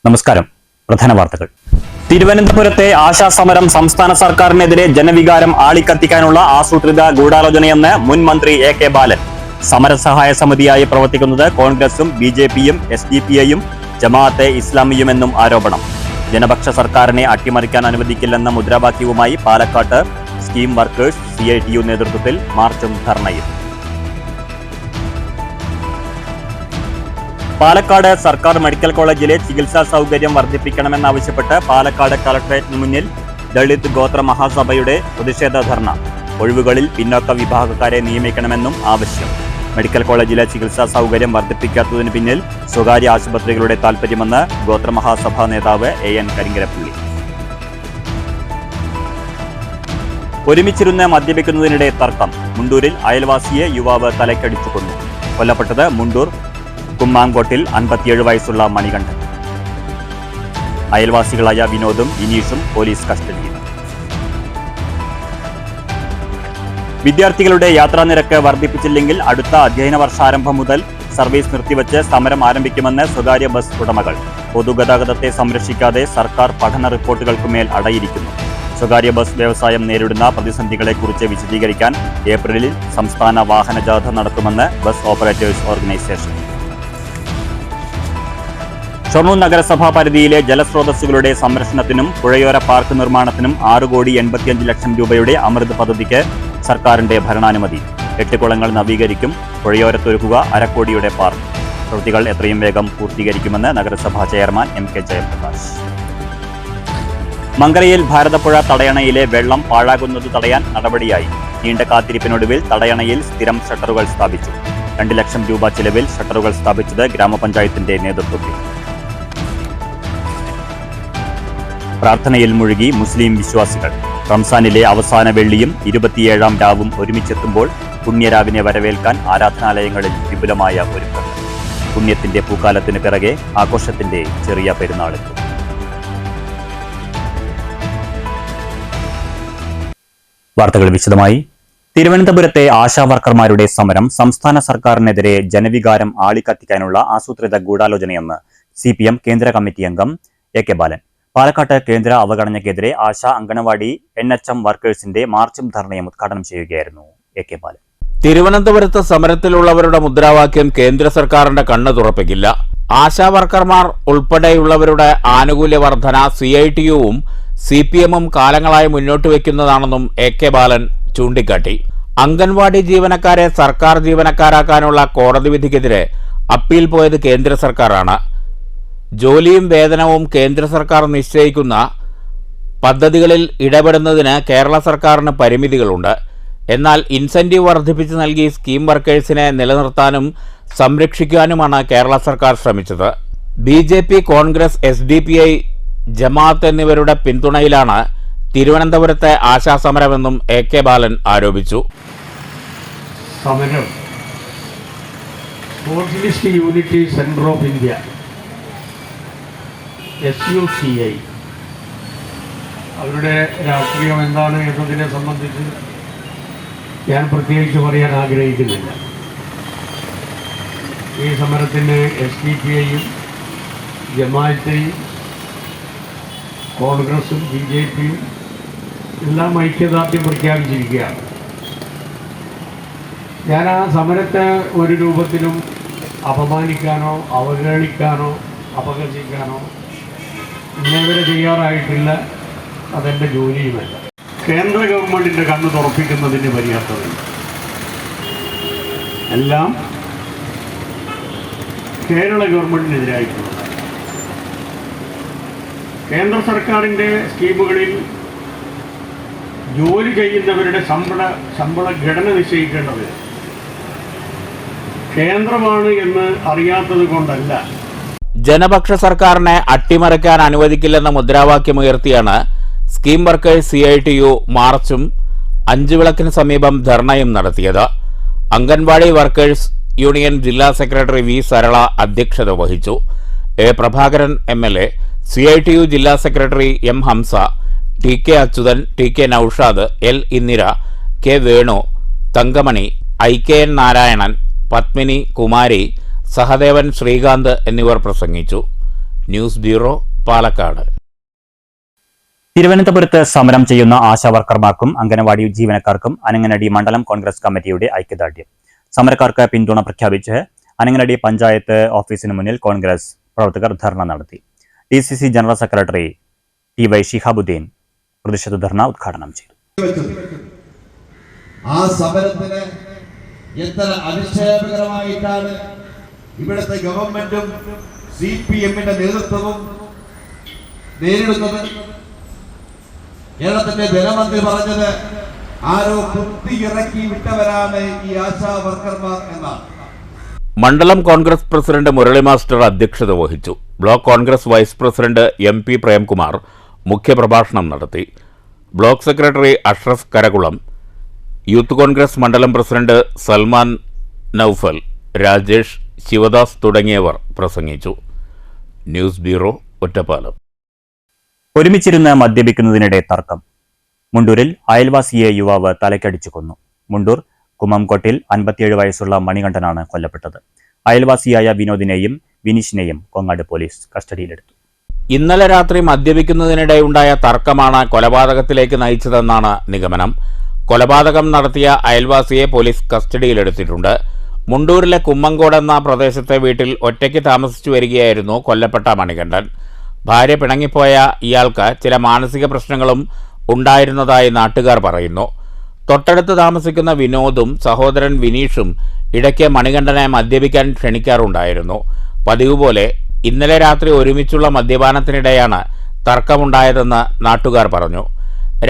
നമസ്കാരം. പ്രധാന വാർത്തകൾ. തിരുവനന്തപുരത്തെ ആശാസമരം സംസ്ഥാന സർക്കാരിനെതിരെ ജനവികാരം ആളിക്കത്തിക്കാനുള്ള ആസൂത്രിത ഗൂഢാലോചനയെന്ന് മുൻ മന്ത്രി എ.കെ. ബാലൻ. സമരസഹായ സമിതിയായി പ്രവർത്തിക്കുന്നത് കോൺഗ്രസും ബി.ജെ.പിയും എസ്.ഡി.പി.ഐയും ജമാഅത്തെ ഇസ്ലാമിയുമെന്നും ആരോപണം. ജനപക്ഷ സർക്കാരിനെ അട്ടിമറിക്കാൻ അനുവദിക്കില്ലെന്ന മുദ്രാവാക്യവുമായി പാലക്കാട്ട് സ്കീം വർക്കേഴ്സ് CITU നേതൃത്വത്തിൽ മാർച്ചും ധർണയും. പാലക്കാട് സർക്കാർ മെഡിക്കൽ കോളേജിലെ ചികിത്സാ സൗകര്യം വർദ്ധിപ്പിക്കണമെന്നാവശ്യപ്പെട്ട് പാലക്കാട് കളക്ടറേറ്റിന് മുന്നിൽ ദളിത് ഗോത്ര മഹാസഭയുടെ പ്രതിഷേധ ധർണ. ഒഴിവുകളിൽ പിന്നോക്ക വിഭാഗക്കാരെ നിയമിക്കണമെന്നും ആവശ്യം. മെഡിക്കൽ കോളേജിലെ ചികിത്സാ സൗകര്യം വർദ്ധിപ്പിക്കാത്തതിന് പിന്നിൽ സ്വകാര്യ ആശുപത്രികളുടെ താൽപര്യമെന്ന് ഗോത്രമഹാസഭാ നേതാവ് AN കരിങ്കരപ്പള്ളി. ഒരുമിച്ചിരുന്ന് മദ്യപിക്കുന്നതിനിടെ തർക്കം. മുണ്ടൂരിൽ അയൽവാസിയെ യുവാവ് തലക്കടിച്ചു കൊന്നു. കൊല്ലപ്പെട്ടത് മുണ്ടൂർ കുമ്മാങ്കോട്ടിൽ 57 വയസ്സുള്ള മണികണ്ഠൻ. അയൽവാസികളായ വിനോദും ഇനീഷും പോലീസ് കസ്റ്റഡിയിൽ. വിദ്യാർത്ഥികളുടെ യാത്രാനിരക്ക് വർദ്ധിപ്പിച്ചില്ലെങ്കിൽ അടുത്ത അധ്യയന വർഷാരംഭം മുതൽ സർവീസ് നിർത്തിവച്ച് സമരം ആരംഭിക്കുമെന്ന് സ്വകാര്യ ബസ് ഉടമകൾ. പൊതുഗതാഗതത്തെ സംരക്ഷിക്കാതെ സർക്കാർ പഠന റിപ്പോർട്ടുകൾക്കുമേൽ അടയിരിക്കുന്നു. സ്വകാര്യ ബസ് വ്യവസായം നേരിടുന്ന പ്രതിസന്ധികളെക്കുറിച്ച് വിശദീകരിക്കാൻ ഏപ്രിലിൽ സംസ്ഥാന വാഹന ജാഥ നടത്തുമെന്ന് ബസ് ഓപ്പറേറ്റേഴ്സ് ഓർഗനൈസേഷൻ. ഷൊർണൂർ നഗരസഭാ പരിധിയിലെ ജലസ്രോതസ്സുകളുടെ സംരക്ഷണത്തിനും പുഴയോര പാർക്ക് നിർമ്മാണത്തിനും 6,85 ലക്ഷം രൂപയുടെ അമൃത് പദ്ധതിക്ക് സർക്കാരിന്റെ ഭരണാനുമതി. 8 കുളങ്ങൾ നവീകരിക്കും. പുഴയോരത്തൊരുക്കുക 1/2 കോടിയുടെ പാർക്ക്. പ്രവൃത്തികൾ എത്രയും വേഗം പൂർത്തീകരിക്കുമെന്ന് നഗരസഭാ ചെയർമാൻ MK ജയപ്രകാശ്. മങ്കരയിൽ ഭാരതപ്പുഴ തടയണയിലെ വെള്ളം പാഴാകുന്നത് തടയാൻ നടപടിയായി. നീണ്ട കാത്തിരിപ്പിനൊടുവിൽ തടയണയിൽ സ്ഥിരം ഷട്ടറുകൾ സ്ഥാപിച്ചു. 2 ലക്ഷം രൂപ ചിലവിൽ ഷട്ടറുകൾ സ്ഥാപിച്ചത് ഗ്രാമപഞ്ചായത്തിന്റെ നേതൃത്വത്തിൽ. പ്രാർത്ഥനയിൽ മുഴുകി മുസ്ലിം വിശ്വാസികൾ. റംസാനിലെ അവസാന വെള്ളിയും 27ാം രാവും ഒരുമിച്ചെത്തുമ്പോൾ പുണ്യരാവിനെ വരവേൽക്കാൻ ആരാധനാലയങ്ങളിൽ വിപുലമായ ഒരുക്കങ്ങൾ. പുണ്യത്തിന്റെ പൂക്കാലത്തിന് പിറകെ ആഘോഷത്തിന്റെ ചെറിയ പെരുന്നാളെത്തും. വാർത്തകൾ വിശദമായി. തിരുവനന്തപുരത്തെ ആശാവർക്കർമാരുടെ സമരം സംസ്ഥാന സർക്കാരിനെതിരെ ജനവികാരം ആളിക്കത്തിക്കാനുള്ള ആസൂത്രിത ഗൂഢാലോചനയെന്ന് CPM കേന്ദ്ര കമ്മിറ്റി അംഗം എ.കെ. ബാലൻ. പാലക്കാട്ട് കേന്ദ്ര അവഗണനയ്ക്കെതിരെ ആശാ അങ്കണവാടി NHM വർക്കേഴ്സിന്റെ മാർച്ചും ധർണയും ഉദ്ഘാടനം ചെയ്യുകയായിരുന്നു എ.കെ. ബാലൻ. തിരുവനന്തപുരത്ത് സമരത്തിലുള്ളവരുടെ മുദ്രാവാക്യം കേന്ദ്ര സർക്കാരിന്റെ കണ്ണ് തുറപ്പിക്കില്ല. ആശാ വർക്കർമാർ ഉൾപ്പെടെയുള്ളവരുടെ ആനുകൂല്യ വർധന CITUവും CPMും കാലങ്ങളായി മുന്നോട്ട് വയ്ക്കുന്നതാണെന്നും എ.കെ. ബാലൻ ചൂണ്ടിക്കാട്ടി. അംഗൻവാടി ജീവനക്കാരെ സർക്കാർ ജീവനക്കാരാക്കാനുള്ള കോടതി വിധിക്കെതിരെ അപ്പീൽ പോയത് കേന്ദ്ര സർക്കാരാണ്. ജോലിയും വേതനവും കേന്ദ്ര സർക്കാർ നിശ്ചയിക്കുന്ന പദ്ധതികളിൽ ഇടപെടുന്നതിന് കേരള സർക്കാരിന് പരിമിതികളുണ്ട്. എന്നാൽ ഇൻസെന്റീവ് വർദ്ധിപ്പിച്ച് നൽകി സ്കീം വർക്കേഴ്സിനെ നിലനിർത്താനും സംരക്ഷിക്കാനുമാണ് കേരള സർക്കാർ ശ്രമിച്ചത്. BJP, കോൺഗ്രസ്, SDPI, ജമാഅത്ത് എന്നിവരുടെ പിന്തുണയിലാണ് തിരുവനന്തപുരത്തെ ആശാസമരമെന്നും എ.കെ. ബാലൻ ആരോപിച്ചു. സമരം socialist unity centre of India SUCI അവരുടെ രാഷ്ട്രീയം എന്താണ് എന്നതിനെ സംബന്ധിച്ച് ഞാൻ പ്രത്യേകിച്ച് പറയാൻ ആഗ്രഹിക്കുന്നില്ല. ഈ സമരത്തിന് SDPIയും ജമാഅത്തെയും കോൺഗ്രസും BJPയും എല്ലാം ഐക്യദാർഢ്യം പ്രഖ്യാപിച്ചിരിക്കുകയാണ്. ഞാൻ ആ സമരത്തെ ഒരു രൂപത്തിലും അപമാനിക്കാനോ അവഹേളിക്കാനോ അപഹസിക്കാനോ ഇന്നേവരെ ചെയ്യാറായിട്ടില്ല. അതെൻ്റെ ജോലിയുമല്ല. കേന്ദ്ര ഗവൺമെൻറ്റിൻ്റെ കണ്ണ് തുറപ്പിക്കുന്നതിന് പര്യാപ്തതയില്ല. എല്ലാം കേരള ഗവൺമെൻറ്റിനെതിരായിട്ടുള്ളത്. കേന്ദ്ര സർക്കാരിൻ്റെ സ്കീമുകളിൽ ജോലി ചെയ്യുന്നവരുടെ ശമ്പള ഘടന നിശ്ചയിക്കേണ്ടത് കേന്ദ്രമാണ് എന്ന് അറിയാത്തത് കൊണ്ടല്ല. ജനപക്ഷ സർക്കാരിനെ അട്ടിമറിക്കാൻ അനുവദിക്കില്ലെന്ന മുദ്രാവാക്യമുയർത്തിയാണ് സ്കീം വർക്കേഴ്സ് CITU മാർച്ചും 5 വിളക്കിന് സമീപം ധർണയും നടത്തിയത്. അംഗൻവാടി വർക്കേഴ്സ് യൂണിയൻ ജില്ലാ സെക്രട്ടറി V. സരള അധ്യക്ഷത വഹിച്ചു. A. പ്രഭാകരൻ MLA, CITU ജില്ലാ സെക്രട്ടറി M. Hamsa, TK Achuthan, TK Naushad, L. Indira, K. Venu, Thankamani, IKN Narayanan, Padmini, Kumari, Sahadevan, Srikanth എന്നിവർ പ്രസംഗിച്ചു. News bureau, Palakkad. തിരുവനന്തപുരത്ത് സമരം ചെയ്യുന്ന ആശാവർക്കർമാർക്കും അംഗനവാടി ജീവനക്കാർക്കും അനങ്ങനടി മണ്ഡലം കോൺഗ്രസ് കമ്മിറ്റിയുടെ ഐക്യദാർഢ്യം. സമരക്കാർക്ക് പിന്തുണ പ്രഖ്യാപിച്ച് അനങ്ങനടി പഞ്ചായത്ത് ഓഫീസിന് മുന്നിൽ കോൺഗ്രസ് പ്രവർത്തകർ ധർണ നടത്തി. DCC general secretary TY Shihabuddin പ്രതിഷേധ ധർണ ഉദ്ഘാടനം ചെയ്തു. ആ സമരത്തിന് എത്ര അധിക്ഷേപകരമായിട്ടാണ് ഇവിടുത്തെ ഗവൺമെന്റും CPM-ന്റെ നേതൃത്വവും നേരിടുന്നത്. കേരളത്തിന്റെ ധനമന്ത്രി പറഞ്ഞത് ആരോ കുത്തിയിറക്കി വിട്ടവരാണ് ഈ ആശാ വർക്കർമാർ എന്നാണ്. മണ്ഡലം കോൺഗ്രസ് പ്രസിഡന്റ് മുരളി മാസ്റ്റർ അധ്യക്ഷത വഹിച്ചു. Block Congress vice president MP Premkumar മുഖ്യപ്രഭാഷണം നടത്തി. Block secretary Ashraf Karakulam, youth Congress മണ്ഡലം പ്രസിഡന്റ് സൽമാൻ നൌഫൽ, രാജേഷ്, ശിവദാസ് തുടങ്ങിയവർ പ്രസംഗിച്ചു. News bureau, Ottapalam. ഒരുമിച്ചിരുന്ന് മദ്യപിക്കുന്നതിനിടെ തർക്കം. മുണ്ടൂരിൽ അയൽവാസിയെ യുവാവ് തലക്കടിച്ചു കൊന്നു. മുണ്ടൂർ കുമ്മംകോട്ടിൽ 57 വയസ്സുള്ള മണികണ്ഠനാണ് കൊല്ലപ്പെട്ടത്. അയൽവാസിയായ വിനോദിനെയും വിനീഷിനെയും കൊങ്ങാട് പോലീസ് കസ്റ്റഡിയിലെടുത്തു. ഇന്നലെ രാത്രി മദ്യപിക്കുന്നതിനിടെയുണ്ടായ തർക്കമാണ് കൊലപാതകത്തിലേക്ക് നയിച്ചതെന്നാണ് നിഗമനം. കൊലപാതകം നടത്തിയ അയൽവാസിയെ പോലീസ് കസ്റ്റഡിയിലെടുത്തിട്ടുണ്ട്. മുണ്ടൂരിലെ കുമ്മങ്കോട് എന്ന പ്രദേശത്തെ വീട്ടിൽ ഒറ്റയ്ക്ക് താമസിച്ചു വരികയായിരുന്നു കൊല്ലപ്പെട്ട മണികണ്ഠൻ. ഭാര്യ പിണങ്ങിപ്പോയ ഇയാൾക്ക് ചില മാനസിക പ്രശ്നങ്ങളും ഉണ്ടായിരുന്നതായി നാട്ടുകാർ പറയുന്നു. തൊട്ടടുത്ത് താമസിക്കുന്ന വിനോദും സഹോദരൻ വിനീഷും ഇടയ്ക്ക് മണികണ്ഠനെ മദ്യപിക്കാൻ ക്ഷണിക്കാറുണ്ടായിരുന്നു. പതിവ് പോലെ ഇന്നലെ രാത്രി ഒരുമിച്ചുള്ള മദ്യപാനത്തിനിടെയാണ് തർക്കമുണ്ടായതെന്ന് നാട്ടുകാർ പറഞ്ഞു.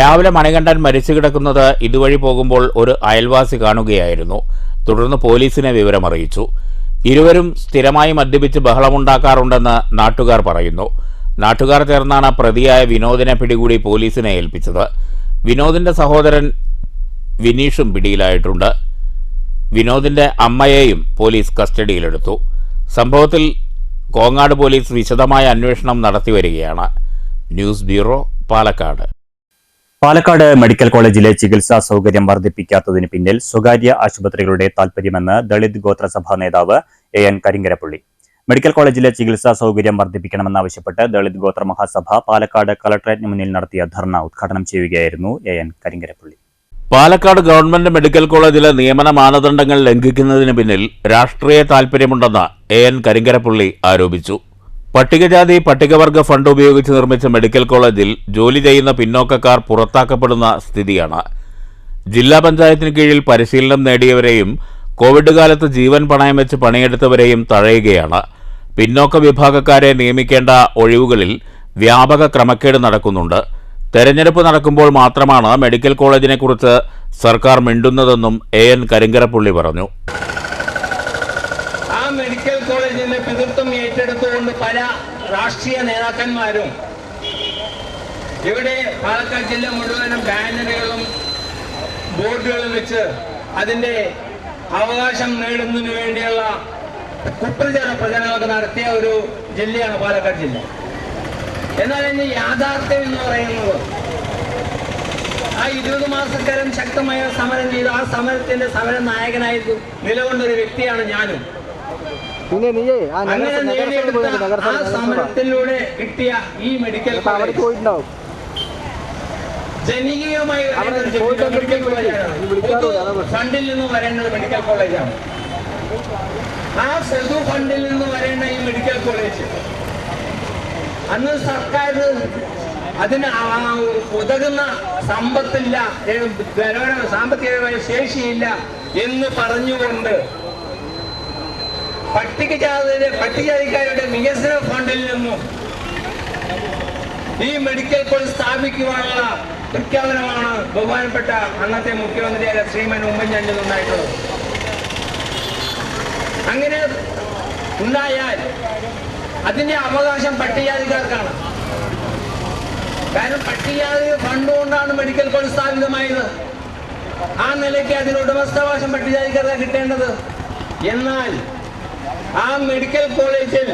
രാവിലെ മണികണ്ഠൻ മരിച്ചു കിടക്കുന്നത് ഇതുവഴി പോകുമ്പോൾ ഒരു അയൽവാസി കാണുകയായിരുന്നു. തുടർന്ന് പോലീസിനെ വിവരമറിയിച്ചു. ഇരുവരും സ്ഥിരമായി മദ്യപിച്ച് ബഹളമുണ്ടാക്കാറുണ്ടെന്ന് നാട്ടുകാർ പറയുന്നു. നാട്ടുകാർ ചേർന്നാണ് പ്രതിയായ വിനോദിനെ പിടികൂടി പോലീസിനെ ഏൽപ്പിച്ചത്. വിനോദിന്റെ സഹോദരൻ വിനീഷും പിടിയിലായിട്ടുണ്ട്. വിനോദിന്റെ അമ്മയെയും പോലീസ് കസ്റ്റഡിയിലെടുത്തു. സംഭവത്തിൽ കോങ്ങാട് പോലീസ് വിശദമായ അന്വേഷണം നടത്തിവരികയാണ്. News bureau, Palakkad. Palakkad medical കോളേജിലെ ചികിത്സാ സൗകര്യം വർദ്ധിപ്പിക്കാത്തതിന് പിന്നിൽ സ്വകാര്യ ആശുപത്രികളുടെ താൽപര്യമെന്ന് ദളിത് ഗോത്രസഭാ നേതാവ് AN കരിങ്കരപ്പള്ളി. മെഡിക്കൽ കോളേജിലെ ചികിത്സാ സൗകര്യം വർദ്ധിപ്പിക്കണമെന്നാവശ്യപ്പെട്ട് ദളിത് ഗോത്ര മഹാസഭ പാലക്കാട് കളക്ടറേറ്റിന് മുന്നിൽ നടത്തിയ ധർണ ഉദ്ഘാടനം ചെയ്യുകയായിരുന്നു AN കരിങ്കരപ്പള്ളി. പാലക്കാട് ഗവൺമെന്റ് മെഡിക്കൽ കോളേജിലെ നിയമന മാനദണ്ഡങ്ങൾ ലംഘിക്കുന്നതിന് പിന്നിൽ രാഷ്ട്രീയ താൽപര്യമുണ്ടെന്ന് AN കരിങ്കരപ്പള്ളി ആരോപിച്ചു. പട്ടികജാതി പട്ടികവർഗ ഫണ്ട് ഉപയോഗിച്ച് നിർമ്മിച്ച മെഡിക്കൽ കോളേജിൽ ജോലി ചെയ്യുന്ന പിന്നോക്കക്കാർ പുറത്താക്കപ്പെടുന്ന സ്ഥിതിയാണ്. ജില്ലാ പഞ്ചായത്തിന് കീഴിൽ പരിശീലനം നേടിയവരെയും കോവിഡ് കാലത്ത് ജീവൻ പണയം വെച്ച് പണിയെടുത്തവരെയും തഴയുകയാണ്. പിന്നോക്ക വിഭാഗക്കാരെ നിയമിക്കേണ്ട ഒഴിവുകളിൽ വ്യാപക ക്രമക്കേട് നടക്കുന്നുണ്ട്. തെരഞ്ഞെടുപ്പ് നടക്കുമ്പോൾ മാത്രമാണ് മെഡിക്കൽ കോളേജിനെക്കുറിച്ച് സർക്കാർ മിണ്ടുന്നതെന്നും AN കരിങ്കരപ്പള്ളി പറഞ്ഞു. ആ മെഡിക്കൽ കോളേജിന്റെ പിതൃത്വം ഏറ്റെടുത്തുകൊണ്ട് പല രാഷ്ട്രീയ നേതാക്കന്മാരും ഇവിടെ പാലക്കാട് ജില്ല മുഴുവനും ബാനറുകളും ബോർഡുകളും വെച്ച് അതിന്റെ അവകാശം നേടുന്നതിന് വേണ്ടിയുള്ള കുപ്രചാര പ്രചരണങ്ങളൊക്കെ നടത്തിയ ഒരു ജില്ലയാണ് പാലക്കാട് ജില്ല. എന്നാൽ ഇന്ന് യാഥാർത്ഥ്യം എന്ന് പറയുന്നത് ആ 20 മാസക്കാലം ശക്തമായ സമരം ചെയ്തു. ആ സമരത്തിന്റെ സമര നായകനായി നിലകൊണ്ടൊരു വ്യക്തിയാണ് ഞാനും. അങ്ങനെ നേടിയെടുത്ത ആ സമരത്തിലൂടെ കിട്ടിയ ഈ മെഡിക്കൽ കോളേജ് ജനകീയമായി മെഡിക്കൽ കോളേജാണ്. ഫണ്ടിൽ നിന്ന് വരേണ്ടത് മെഡിക്കൽ കോളേജാണ്. ആ പൊതു ഫണ്ടിൽ നിന്ന് വരേണ്ട ഈ മെഡിക്കൽ കോളേജ് അന്ന് സർക്കാർ അതിന് ഉതകുന്ന സമ്പത്തില്ല, സാമ്പത്തികമായ ശേഷിയില്ല എന്ന് പറഞ്ഞുകൊണ്ട് പട്ടികജാതിക്കാരുടെ വികസന ഫണ്ടിൽ നിന്നും ഈ മെഡിക്കൽ കോളേജ് സ്ഥാപിക്കുവാനുള്ള പ്രഖ്യാപനമാണ് ബഹുമാനപ്പെട്ട അന്നത്തെ മുഖ്യമന്ത്രിയായ ശ്രീമാൻ ഉമ്മൻചാണ്ടിയിൽ ഉണ്ടായിട്ടുള്ളത്. അങ്ങനെ ഉണ്ടായാൽ അതിന്റെ അവകാശം പട്ടികജാതിക്കാർക്കാണ്. കാരണം പട്ടികജാതി ഫണ്ട് കൊണ്ടാണ് മെഡിക്കൽ കോളേജ് സ്ഥാപിതമായത്. ആ നിലയ്ക്ക് അതിന് ഉടമസ്ഥാവകാശം പട്ടികജാതിക്കാർക്ക് കിട്ടേണ്ടത്. എന്നാൽ ആ മെഡിക്കൽ കോളേജിൽ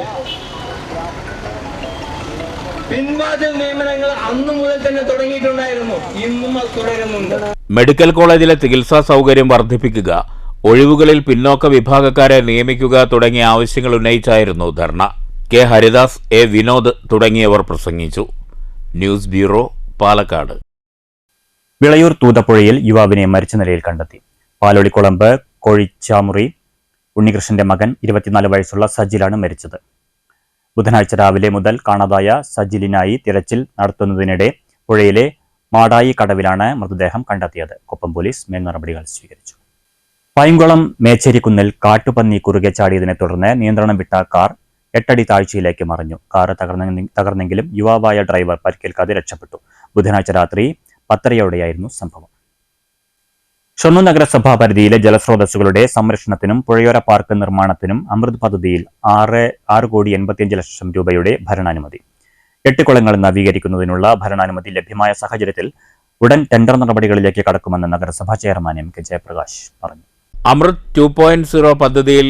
പിൻവാതിൽ നിയമനങ്ങൾ അന്നു മുതൽ തന്നെ തുടങ്ങിയിട്ടുണ്ടായിരുന്നു. ഇന്നും അത് തുടരുന്നുണ്ട്. മെഡിക്കൽ കോളേജിലെ ചികിത്സാ സൗകര്യം വർദ്ധിപ്പിക്കുക, ഒഴിവുകളിൽ പിന്നോക്ക വിഭാഗക്കാരെ നിയമിക്കുക തുടങ്ങിയ ആവശ്യങ്ങൾ ഉന്നയിച്ചായിരുന്നു ധർണ. കെ ഹരിദാസ്, എ വിനോദ് തുടങ്ങിയവർ പ്രസംഗിച്ചു. News bureau, Palakkad. വിളയൂർ തൂതപ്പുഴയിൽ യുവാവിനെ മരിച്ച നിലയിൽ കണ്ടെത്തി. പാലോളിക്കുളമ്പ് കോഴിച്ചാമുറി ഉണ്ണികൃഷ്ണന്റെ മകൻ 24 വയസ്സുള്ള സജിലാണ് മരിച്ചത്. ബുധനാഴ്ച രാവിലെ മുതൽ കാണാതായ സജിലിനായി തിരച്ചിൽ നടത്തുന്നതിനിടെ പുഴയിലെ മാടായി കടവിലാണ് മൃതദേഹം കണ്ടെത്തിയത്. കൊപ്പം പോലീസ് മേൽനടപടികൾ സ്വീകരിച്ചു. പൈങ്കുളം മേച്ചേരിക്കുന്നിൽ കാട്ടുപന്നി കുറുകെ ചാടിയതിനെ തുടർന്ന് നിയന്ത്രണം വിട്ട കാർ 8 അടി താഴ്ചയിലേക്ക് മറിഞ്ഞു. കാർ തകർന്നെങ്കിലും യുവാവായ ഡ്രൈവർ പരിക്കേൽക്കാതെ രക്ഷപ്പെട്ടു. ബുധനാഴ്ച രാത്രി 10:30യോടെയായിരുന്നു സംഭവം. ഷൊർണൂർ നഗരസഭാ പരിധിയിലെ ജലസ്രോതസ്സുകളുടെ സംരക്ഷണത്തിനും പുഴയോര പാർക്ക് നിർമ്മാണത്തിനും അമൃത് പദ്ധതിയിൽ 6,85 രൂപയുടെ ഭരണാനുമതി. 8 കുളങ്ങൾ നവീകരിക്കുന്നതിനുള്ള ഭരണാനുമതി ലഭ്യമായ സാഹചര്യത്തിൽ ഉടൻ ടെൻഡർ നടപടികളിലേക്ക് കടക്കുമെന്ന് നഗരസഭാ ചെയർമാൻ എം കെ ജയപ്രകാശ് പറഞ്ഞു. അമൃത് 2.0 പദ്ധതിയിൽ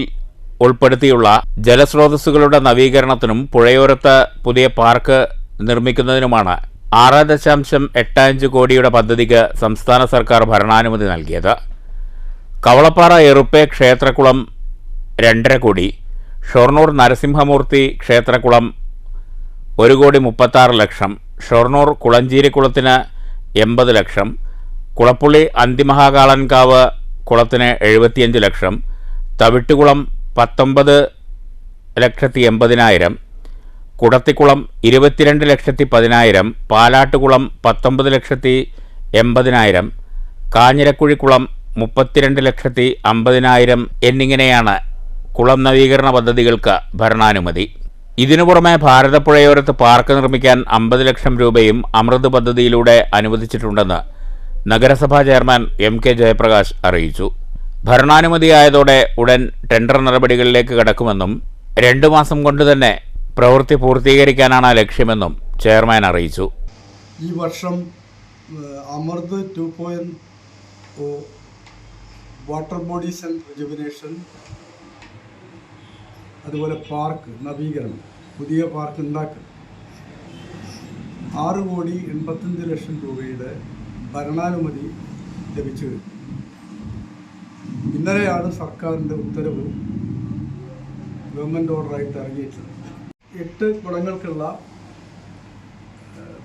ഉൾപ്പെടുത്തിയുള്ള ജലസ്രോതസ്സുകളുടെ നവീകരണത്തിനും പുഴയോരത്ത് പുതിയ പാർക്ക് നിർമ്മിക്കുന്നതിനുമാണ് 6.85 കോടിയുടെ പദ്ധതിക്ക് സംസ്ഥാന സർക്കാർ ഭരണാനുമതി നൽകിയത്. കവളപ്പാറ എറുപ്പെ ക്ഷേത്രക്കുളം 2.5 കോടി, ഷൊർണൂർ നരസിംഹമൂർത്തി ക്ഷേത്രക്കുളം 1,36 ലക്ഷം, ഷൊർണൂർ കുളഞ്ചേരിക്കുളത്തിന് 80 ലക്ഷം, കുളപ്പുള്ളി അന്തിമഹാകാളൻകാവ് കുളത്തിന് 75 ലക്ഷം, തവിട്ടുകുളം 19,80,000, കുടത്തിക്കുളം 22,10,000, പാലാട്ടുകുളം 19,80,000, കാഞ്ഞിരക്കുഴിക്കുളം 32,50,000 എന്നിങ്ങനെയാണ് കുളം നവീകരണ പദ്ധതികൾക്ക് ഭരണാനുമതി. ഇതിനു പുറമെ ഭാരതപ്പുഴയോരത്ത് പാർക്ക് നിർമ്മിക്കാൻ 50 ലക്ഷം രൂപയും അമൃത് പദ്ധതിയിലൂടെ അനുവദിച്ചിട്ടുണ്ടെന്ന് നഗരസഭാ ചെയർമാൻ എം കെ ജയപ്രകാശ് അറിയിച്ചു. ഭരണാനുമതിയായതോടെ ഉടൻ ടെൻഡർ നടപടികളിലേക്ക് കടക്കുമെന്നും 2 മാസം കൊണ്ട് തന്നെ പ്രവൃത്തി പൂർത്തീകരിക്കാനാണ് ലക്ഷ്യമെന്നും ചെയർമാൻ അറിയിച്ചു. ഈ വർഷം അമൃത് 2.0 വാട്ടർ ബോഡീസ് ആൻഡ് റിജുവിനേഷൻ, അതുപോലെ പാർക്ക് നവീകരണം, പുതിയ പാർക്ക് ഉണ്ടാക്കൽ 6,85,00,000 രൂപയുടെ ഭരണാനുമതി ലഭിച്ചു. ഇന്നലെയാണ് സർക്കാരിൻ്റെ ഉത്തരവ് ഗവൺമെൻറ് ഓർഡറായിട്ട് ഇറങ്ങിയിട്ടുള്ളത്. 8 കുളങ്ങൾക്കുള്ള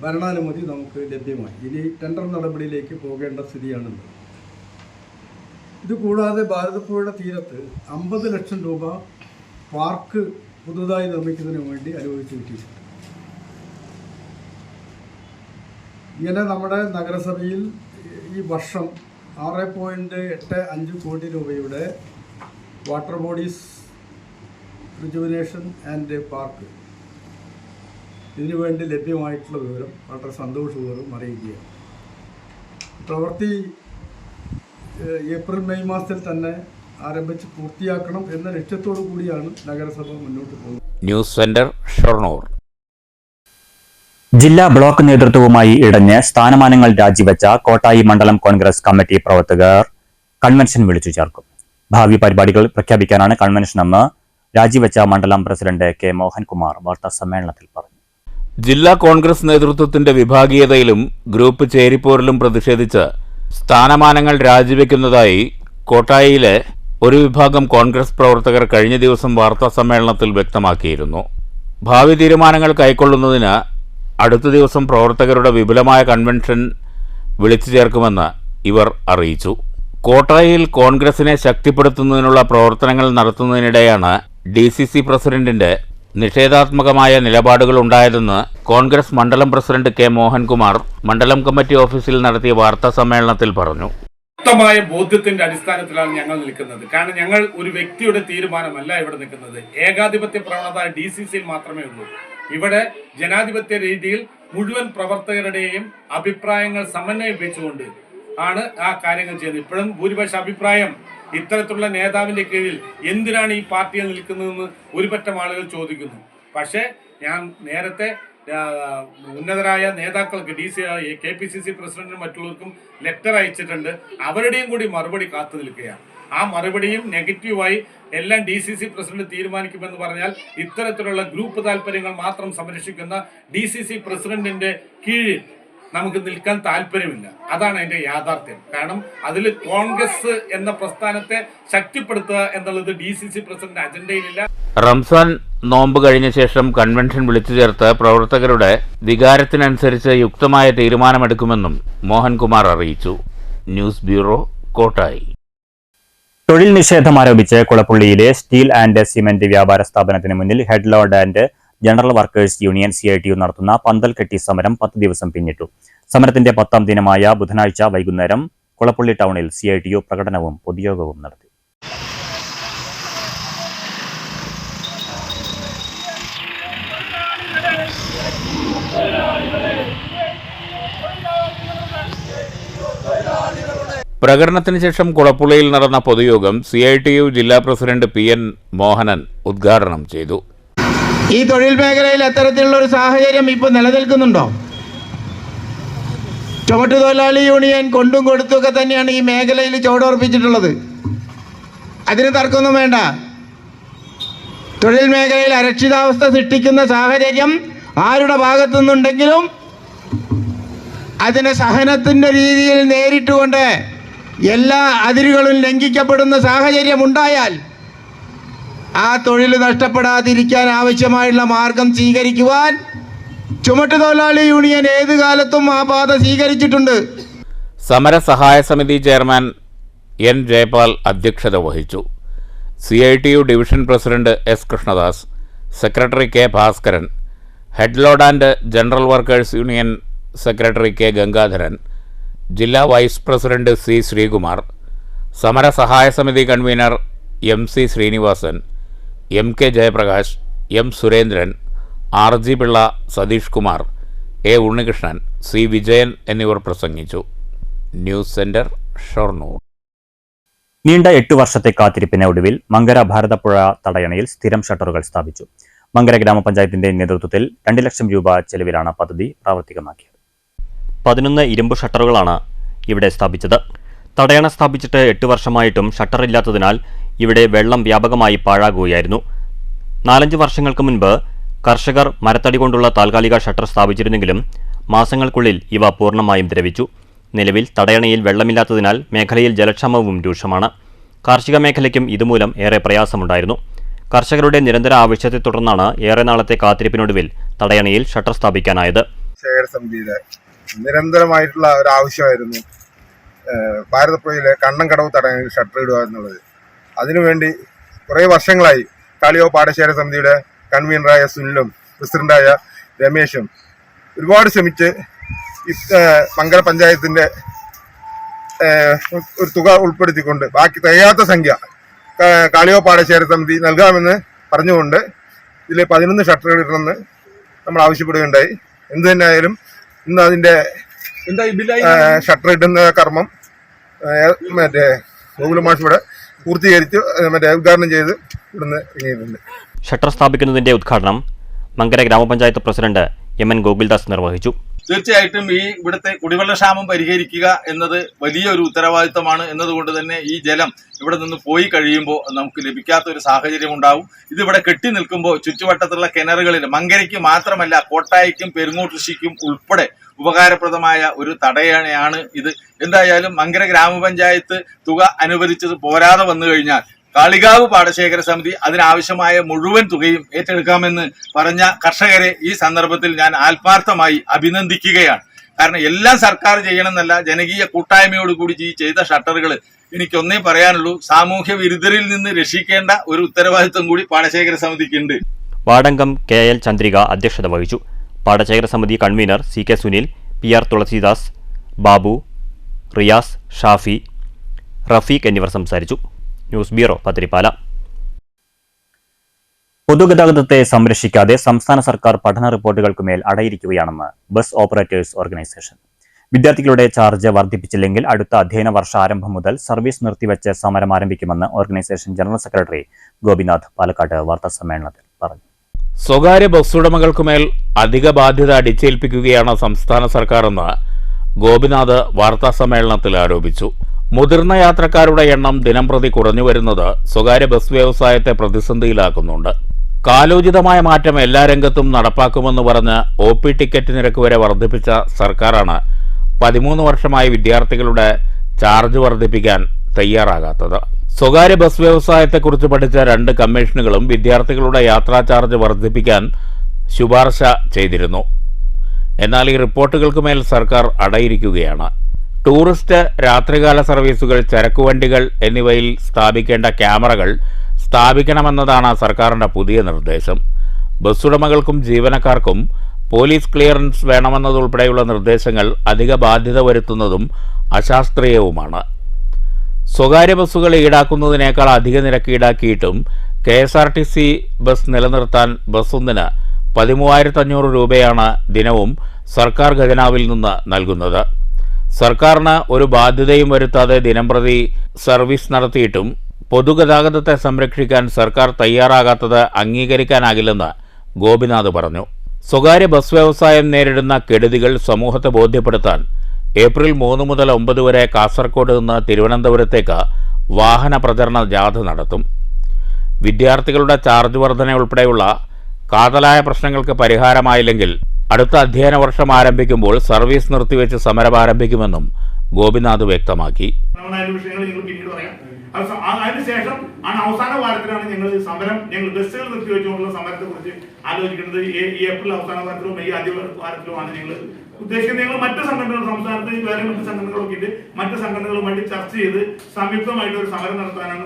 ഭരണാനുമതി നമുക്ക് ലഭ്യമായി. ഇനി ടെൻഡർ നടപടിയിലേക്ക് പോകേണ്ട സ്ഥിതിയാണുള്ളത്. ഇതുകൂടാതെ ഭാരതപ്പുഴയുടെ തീരത്ത് 50 ലക്ഷം രൂപ പാർക്ക് പുതുതായി നിർമ്മിക്കുന്നതിന് വേണ്ടി അനുവദിച്ചു കിട്ടിയിട്ടുണ്ട്. ഇങ്ങനെ നമ്മുടെ നഗരസഭയിൽ ഈ വർഷം 6.85 കോടി രൂപയുടെ water bodies rejuvenation and park ഇതിനുവേണ്ടി ലഭ്യമായിട്ടുള്ള വിവരം വളരെ സന്തോഷപൂർവ്വം അറിയിക്കുകയാണ്. പ്രവൃത്തി ഏപ്രിൽ മെയ് മാസത്തിൽ തന്നെ ആരംഭിച്ച് പൂർത്തിയാക്കണം എന്ന ലക്ഷ്യത്തോടു കൂടിയാണ് നഗരസഭ മുന്നോട്ട് പോകുന്നത്. News centre, Shoranur. ജില്ലാ ബ്ലോക്ക് നേതൃത്വവുമായി ഇടഞ്ഞ് സ്ഥാനമാനങ്ങൾ രാജിവെച്ച കോട്ടായി മണ്ഡലം കോൺഗ്രസ് കമ്മിറ്റി പ്രവർത്തകർ കൺവെൻഷൻ വിളിച്ചു ചേർക്കും. ഭാവി പരിപാടികൾ പ്രഖ്യാപിക്കാനാണ് കൺവെൻഷനെന്ന് രാജിവെച്ച മണ്ഡലം പ്രസിഡന്റ് കെ മോഹൻകുമാർ വാർത്താസമ്മേളനത്തിൽ പറഞ്ഞു. ജില്ലാ കോൺഗ്രസ് നേതൃത്വത്തിന്റെ വിഭാഗീയതയിലും ഗ്രൂപ്പ് ചേരിപ്പോരിലും പ്രതിഷേധിച്ച് സ്ഥാനമാനങ്ങൾ രാജിവെക്കുന്നതായി കോട്ടായിയിലെ ഒരു വിഭാഗം കോൺഗ്രസ് പ്രവർത്തകർ കഴിഞ്ഞ ദിവസം വാർത്താസമ്മേളനത്തിൽ വ്യക്തമാക്കിയിരുന്നു. ഭാവി തീരുമാനങ്ങൾ കൈക്കൊള്ളുന്നതിന് അടുത്ത ദിവസം പ്രവർത്തകരുടെ വിപുലമായ കൺവെൻഷൻ വിളിച്ചു ചേർക്കുമെന്ന് ഇവർ അറിയിച്ചു. കോട്ടായിൽ കോൺഗ്രസിനെ ശക്തിപ്പെടുത്തുന്നതിനുള്ള പ്രവർത്തനങ്ങൾ നടത്തുന്നതിനിടെയാണ് DCC പ്രസിഡന്റിന്റെ നിഷേധാത്മകമായ നിലപാടുകൾ ഉണ്ടായതെന്ന് കോൺഗ്രസ് മണ്ഡലം പ്രസിഡന്റ് കെ മോഹൻകുമാർ മണ്ഡലം കമ്മിറ്റി ഓഫീസിൽ നടത്തിയ വാർത്താ സമ്മേളനത്തിൽ പറഞ്ഞു. വ്യക്തമായ ബോധ്യത്തിന്റെ അടിസ്ഥാനത്തിലാണ് ഞങ്ങൾ നിൽക്കുന്നത്. കാരണം ഞങ്ങൾ ഒരു വ്യക്തിയുടെ തീരുമാനമല്ല ഇവിടെ നിൽക്കുന്നത്. ഏകാധിപത്യ പ്രവണത DCCയിൽ മാത്രമേ ഉള്ളൂ. ഇവിടെ ജനാധിപത്യ രീതിയിൽ മുഴുവൻ പ്രവർത്തകരുടെയും അഭിപ്രായങ്ങൾ സമന്വയിപ്പിച്ചുകൊണ്ട് ആണ് ആ കാര്യങ്ങൾ ചെയ്യുന്നത്. ഇപ്പോഴും ഭൂരിപക്ഷ അഭിപ്രായം ഇത്തരത്തിലുള്ള നേതാവിന്റെ കീഴിൽ എന്തിനാണ് ഈ പാർട്ടിയിൽ നിൽക്കുന്നതെന്ന് ഒരുപറ്റം ആളുകൾ ചോദിക്കുന്നു. പക്ഷേ ഞാൻ നേരത്തെ ഉന്നതരായ നേതാക്കൾക്ക് KPCC പ്രസിഡന്റിനും മറ്റുള്ളവർക്കും ലെറ്റർ അയച്ചിട്ടുണ്ട്. അവരുടെയും കൂടി മറുപടി കാത്തു നിൽക്കുകയാണ്. ആ മറുപടിയും നെഗറ്റീവായി എല്ലാം DCC പ്രസിഡന്റ് തീരുമാനിക്കുമെന്ന് പറഞ്ഞാൽ ഇത്തരത്തിലുള്ള ഗ്രൂപ്പ് താല്പര്യങ്ങൾ മാത്രം സംരക്ഷിക്കുന്ന DCC പ്രസിഡന്റിന്റെ കീഴിൽ നമുക്ക് നിൽക്കാൻ താല്പര്യമില്ല. അതാണ് അതിന്റെ യാഥാർത്ഥ്യം. കാരണം അതിൽ കോൺഗ്രസ് എന്ന പ്രസ്ഥാനത്തെ ശക്തിപ്പെടുത്തുക എന്നുള്ളത് DCC പ്രസിഡന്റ് അജണ്ടയിലില്ല. റംസാൻ നോമ്പ് കഴിഞ്ഞ ശേഷം കൺവെൻഷൻ വിളിച്ചു ചേർത്ത് പ്രവർത്തകരുടെ വികാരത്തിനനുസരിച്ച് യുക്തമായ തീരുമാനമെടുക്കുമെന്നും മോഹൻകുമാർ അറിയിച്ചു. News bureau, Kottayi. തൊഴിൽ നിഷേധം ആരോപിച്ച് കുളപ്പുള്ളിയിലെ സ്റ്റീൽ ആൻഡ് സിമന്റ് വ്യാപാര സ്ഥാപനത്തിന് മുന്നിൽ head load and general workers union CITU നടത്തുന്ന പന്തൽ കെട്ടി സമരം 10 ദിവസം പിന്നിട്ടു. സമരത്തിന്റെ 10ാം ദിനമായ ബുധനാഴ്ച വൈകുന്നേരം കുളപ്പുള്ളി ടൗണിൽ CITU പ്രകടനവും പൊതുയോഗവും നടത്തി. പ്രകടനത്തിന് ശേഷം കുളപ്പുള്ളിയിൽ നടന്ന പൊതുയോഗം CITU ജില്ലാ പ്രസിഡന്റ് PN മോഹനൻ ഉദ്ഘാടനം ചെയ്തു. ഈ തൊഴിൽ മേഖലയിൽ അത്തരത്തിലുള്ള ഒരു സാഹചര്യം ഇപ്പോൾ നിലനിൽക്കുന്നുണ്ടോ? ചുമട്ടുതൊഴിലാളി യൂണിയൻ കൊണ്ടും കൊടുത്തുമൊക്കെ തന്നെയാണ് ഈ മേഖലയിൽ ചുവടുറപ്പിച്ചിട്ടുള്ളത്. അതിന് തർക്കമൊന്നും വേണ്ട. തൊഴിൽ മേഖലയിൽ അരക്ഷിതാവസ്ഥ സൃഷ്ടിക്കുന്ന സാഹചര്യം ആരുടെ ഭാഗത്തു നിന്നുണ്ടെങ്കിലും അതിനെ സഹനത്തിൻ്റെ രീതിയിൽ നേരിട്ടുകൊണ്ട് എല്ലാ അതിരുകളും ലംഘിക്കപ്പെടുന്ന സാഹചര്യം ഉണ്ടായാൽ ആ തൊഴിൽ നഷ്ടപ്പെടാതിരിക്കാൻ ആവശ്യമായുള്ള മാർഗം സ്വീകരിക്കുവാൻ ചുമട്ടുതൊഴിലാളി യൂണിയൻ ഏത് കാലത്തും ആ പാത സ്വീകരിച്ചിട്ടുണ്ട്. സമര സഹായ സമിതി ചെയർമാൻ N ജയപാൽ അധ്യക്ഷത വഹിച്ചു. CITU division president S Krishnadas, secretary K Bhaskaran, head load and general workers union secretary K Gangadharan, ജില്ലാ വൈസ് പ്രസിഡന്റ് C ശ്രീകുമാർ, സമര സഹായ സമിതി convener MC Srinivasan, MK Jayaprakash, M Surendran, RG Pillai, Satheesh Kumar, A Unnikrishnan, C Vijayan എന്നിവർ പ്രസംഗിച്ചു. News centre, Shoranur. നീണ്ട 8 വർഷത്തെ കാത്തിരിപ്പിന് ഒടുവിൽ മങ്കര ഭാരതപ്പുഴ തടയണയിൽ സ്ഥിരം ഷട്ടറുകൾ സ്ഥാപിച്ചു. മങ്കര ഗ്രാമപഞ്ചായത്തിന്റെ നേതൃത്വത്തിൽ 2 ലക്ഷം രൂപ ചെലവിലാണ് പദ്ധതി പ്രാവർത്തികമാക്കിയത്. 11 ഇരുമ്പ് ഷട്ടറുകളാണ് ഇവിടെ സ്ഥാപിച്ചത്. തടയണ സ്ഥാപിച്ചിട്ട് 8 വർഷമായിട്ടും ഷട്ടറില്ലാത്തതിനാൽ ഇവിടെ വെള്ളം വ്യാപകമായി പാഴാകുകയായിരുന്നു. 4-5 വർഷങ്ങൾക്ക് മുൻപ് കർഷകർ മരത്തടി കൊണ്ടുള്ള താൽക്കാലിക ഷട്ടർ സ്ഥാപിച്ചിരുന്നെങ്കിലും മാസങ്ങൾക്കുള്ളിൽ ഇവ പൂർണ്ണമായും ദ്രവിച്ചു. നിലവിൽ തടയണയിൽ വെള്ളമില്ലാത്തതിനാൽ മേഖലയിൽ ജലക്ഷാമവും രൂക്ഷമാണ്. കാർഷിക മേഖലയ്ക്കും ഇതുമൂലം ഏറെ പ്രയാസമുണ്ടായിരുന്നു. കർഷകരുടെ നിരന്തര ആവശ്യത്തെ തുടർന്നാണ് ഏറെ നാളത്തെ കാത്തിരിപ്പിനൊടുവിൽ തടയണയിൽ ഷട്ടർ സ്ഥാപിക്കാനായത്. സമിതിയുടെ നിരന്തരമായിട്ടുള്ള ഒരു ആവശ്യമായിരുന്നു ഭാരതപ്പുഴയിലെ കണ്ണൻകടവ് തടയണയിൽ ഷട്ടർ ഇടുക എന്നുള്ളത്. അതിനുവേണ്ടി കുറേ വർഷങ്ങളായി കാളിയോ പാടശേഖര സമിതിയുടെ കൺവീനറായ സുനിലും പ്രസിഡന്റായ രമേശും ഒരുപാട് ശ്രമിച്ച് മങ്കര പഞ്ചായത്തിന്റെ ഒരു തുക ഉൾപ്പെടുത്തിക്കൊണ്ട് ബാക്കി തികയാത്ത സംഖ്യ കാളിയോ പാടശേഖര സമിതി നൽകാമെന്ന് പറഞ്ഞുകൊണ്ട് ഇതിൽ 11 ഷട്ടറുകൾ ഇടണമെന്ന് നമ്മൾ ആവശ്യപ്പെടുകയുണ്ടായി. എന്തു തന്നെയായാലും ഇന്ന് അതിന്റെ ഷട്ടർ ഇടുന്ന കർമ്മം മറ്റേ ഗോകുലമാഷ് ഇവിടെ പൂർത്തീകരിച്ച് ഉദ്ഘാടനം ചെയ്ത് ഇവിടുന്ന് ഇറങ്ങിയിട്ടുണ്ട്. ഷട്ടർ സ്ഥാപിക്കുന്നതിന്റെ ഉദ്ഘാടനം മങ്കര ഗ്രാമപഞ്ചായത്ത് പ്രസിഡന്റ് MN ഗോകുൽദാസ് നിർവഹിച്ചു. തീർച്ചയായിട്ടും ഈ ഇവിടുത്തെ കുടിവെള്ളക്ഷാമം പരിഹരിക്കുക എന്നത് വലിയൊരു ഉത്തരവാദിത്തമാണ്. എന്നതുകൊണ്ട് തന്നെ ഈ ജലം ഇവിടെ നിന്ന് പോയി കഴിയുമ്പോൾ നമുക്ക് ലഭിക്കാത്ത ഒരു സാഹചര്യം ഉണ്ടാവും. ഇതിവിടെ കെട്ടി നിൽക്കുമ്പോൾ ചുറ്റുവട്ടത്തുള്ള കിണറുകളിൽ മങ്കരയ്ക്ക് മാത്രമല്ല കോട്ടായിക്കും പെരുങ്ങോട്ടുശിക്കും ഉൾപ്പെടെ ഉപകാരപ്രദമായ ഒരു തടയണയാണ് ഇത്. എന്തായാലും മങ്കര ഗ്രാമപഞ്ചായത്ത് തുക അനുവദിച്ചത് പോരാതെ വന്നു കഴിഞ്ഞാൽ കാളികാവ് പാടശേഖര സമിതി അതിനാവശ്യമായ മുഴുവൻ തുകയും ഏറ്റെടുക്കാമെന്ന് പറഞ്ഞ കർഷകരെ ഈ സന്ദർഭത്തിൽ ഞാൻ ആത്മാർത്ഥമായി അഭിനന്ദിക്കുകയാണ്. കാരണം എല്ലാം സർക്കാർ ചെയ്യണമെന്നല്ല, ജനകീയ കൂട്ടായ്മയോടുകൂടി ഈ ചെയ്ത ഷട്ടറുകൾ എനിക്കൊന്നേ പറയാനുള്ളൂ, സാമൂഹ്യ വിരുദ്ധരിൽ നിന്ന് രക്ഷിക്കേണ്ട ഒരു ഉത്തരവാദിത്വം കൂടി പാടശേഖര സമിതിക്കുണ്ട്. വാർഡംഗം KL ചന്ദ്രിക അധ്യക്ഷത വഹിച്ചു. പാടശേഖര സമിതി കൺവീനർ CK സുനിൽ, PR തുളസീദാസ്, ബാബു, റിയാസ്, ഷാഫി, റഫീഖ് എന്നിവർ സംസാരിച്ചു. News bureau, Pathirippala. പൊതുഗതാഗതത്തെ സംരക്ഷിക്കാതെ സംസ്ഥാന സർക്കാർ പഠന റിപ്പോർട്ടുകൾക്കുമേൽ അടയിരിക്കുകയാണെന്ന് ബസ് ഓപ്പറേറ്റേഴ്സ് ഓർഗനൈസേഷൻ. വിദ്യാർത്ഥികളുടെ ചാർജ് വർദ്ധിപ്പിച്ചില്ലെങ്കിൽ അടുത്ത അധ്യയന വർഷ ആരംഭം മുതൽ സർവീസ് നിർത്തിവെച്ച് സമരം ആരംഭിക്കുമെന്ന് organisation general secretary Gopinath Palakkad വാർത്താസമ്മേളനത്തിൽ പറഞ്ഞു. സ്വകാര്യ ബസ് ഉടമകൾക്കുമേൽ അധിക ബാധ്യത അടിച്ചേൽപ്പിക്കുകയാണ് സംസ്ഥാന സർക്കാരെന്ന് ഗോപിനാഥ് വാർത്താസമ്മേളനത്തിൽ ആരോപിച്ചു. മുതിർന്ന യാത്രക്കാരുടെ എണ്ണം ദിനംപ്രതി കുറഞ്ഞുവരുന്നത് സ്വകാര്യ ബസ് വ്യവസായത്തെ പ്രതിസന്ധിയിലാക്കുന്നുണ്ട്. കാലോചിതമായ മാറ്റം എല്ലാ രംഗത്തും നടപ്പാക്കുമെന്ന് പറഞ്ഞ് OP ടിക്കറ്റ് നിരക്ക് വരെ വർദ്ധിപ്പിച്ച സർക്കാരാണ് 13 വർഷമായി വിദ്യാർത്ഥികളുടെ ചാർജ് വർദ്ധിപ്പിക്കാൻ തയ്യാറാകാത്തത്. സ്വകാര്യ ബസ് വ്യവസായത്തെക്കുറിച്ച് പഠിച്ച 2 കമ്മീഷനുകളും വിദ്യാർത്ഥികളുടെ യാത്രാ ചാർജ് വർദ്ധിപ്പിക്കാൻ ശുപാർശ ചെയ്തിരുന്നു. എന്നാൽ ഈ റിപ്പോർട്ടുകൾക്ക് മേൽ സർക്കാർ അടയിരിക്കുകയാണ്. ടൂറിസ്റ്റ്, രാത്രികാല സർവീസുകൾ, ചരക്കുവണ്ടികൾ എന്നിവയിൽ സ്ഥാപിക്കേണ്ട ക്യാമറകൾ സ്ഥാപിക്കണമെന്നതാണ് സർക്കാരിൻ്റെ പുതിയ നിർദ്ദേശം. ബസ്സുടമകൾക്കും ജീവനക്കാർക്കും പോലീസ് ക്ലിയറൻസ് വേണമെന്നതുൾപ്പെടെയുള്ള നിർദ്ദേശങ്ങൾ അധിക ബാധ്യത വരുത്തുന്നതും അശാസ്ത്രീയവുമാണ്. സ്വകാര്യ ബസ്സുകൾ ഈടാക്കുന്നതിനേക്കാൾ അധിക നിരക്ക് ഈടാക്കിയിട്ടും KSRTC ബസ് നിലനിർത്താൻ ബസ്സൊന്നിന് 13,500 രൂപയാണ് ദിനവും സർക്കാർ ഖജനാവിൽ നിന്ന് നൽകുന്നത്. സർക്കാരിന് ഒരു ബാധ്യതയും വരുത്താതെ ദിനംപ്രതി സർവീസ് നടത്തിയിട്ടും പൊതുഗതാഗതത്തെ സംരക്ഷിക്കാൻ സർക്കാർ തയ്യാറാകാത്തത് അംഗീകരിക്കാനാകില്ലെന്ന് ഗോപിനാഥ് പറഞ്ഞു. സ്വകാര്യ ബസ് വ്യവസായം നേരിടുന്ന കെടുതികൾ സമൂഹത്തെ ബോധ്യപ്പെടുത്താൻ ഏപ്രിൽ 3 മുതൽ 9 വരെ കാസർഗോഡ് നിന്ന് തിരുവനന്തപുരത്തേക്ക് വാഹന പ്രചരണ ജാഥ നടത്തും. വിദ്യാർത്ഥികളുടെ ചാർജ് വർധന ഉൾപ്പെടെയുള്ള കാതലായ പ്രശ്നങ്ങൾക്ക് പരിഹാരമായില്ലെങ്കിൽ അടുത്ത അധ്യയന വർഷം ആരംഭിക്കുമ്പോൾ സർവീസ് നിർത്തിവെച്ച് സമരം ആരംഭിക്കുമെന്നും ഗോപിനാഥ് വ്യക്തമാക്കി. അതിനുശേഷം അവസാന വാരത്തിലാണ് ഞങ്ങൾ ബസ്സുകൾ നിർത്തിവെച്ചുകൊണ്ടുള്ള സമരത്തെ കുറിച്ച് ആലോചിക്കുന്നത്. ഈ ഏപ്രിൽ അവസാന വാരത്തിലോ മെയ് ആദ്യ വാരത്തിലുമാണ് ഞങ്ങൾ ഉദ്ദേശിക്കുന്നത്. ഞങ്ങൾ മറ്റ് സംഘടനകൾ, സംസ്ഥാനത്ത് വേറെ മറ്റ് സംഘടനകളൊക്കെ ഉണ്ട്, മറ്റ് സംഘടനകളുമായിട്ട് ചർച്ച ചെയ്ത് സംയുക്തമായിട്ട് ഒരു സമരം നടത്താനാണ്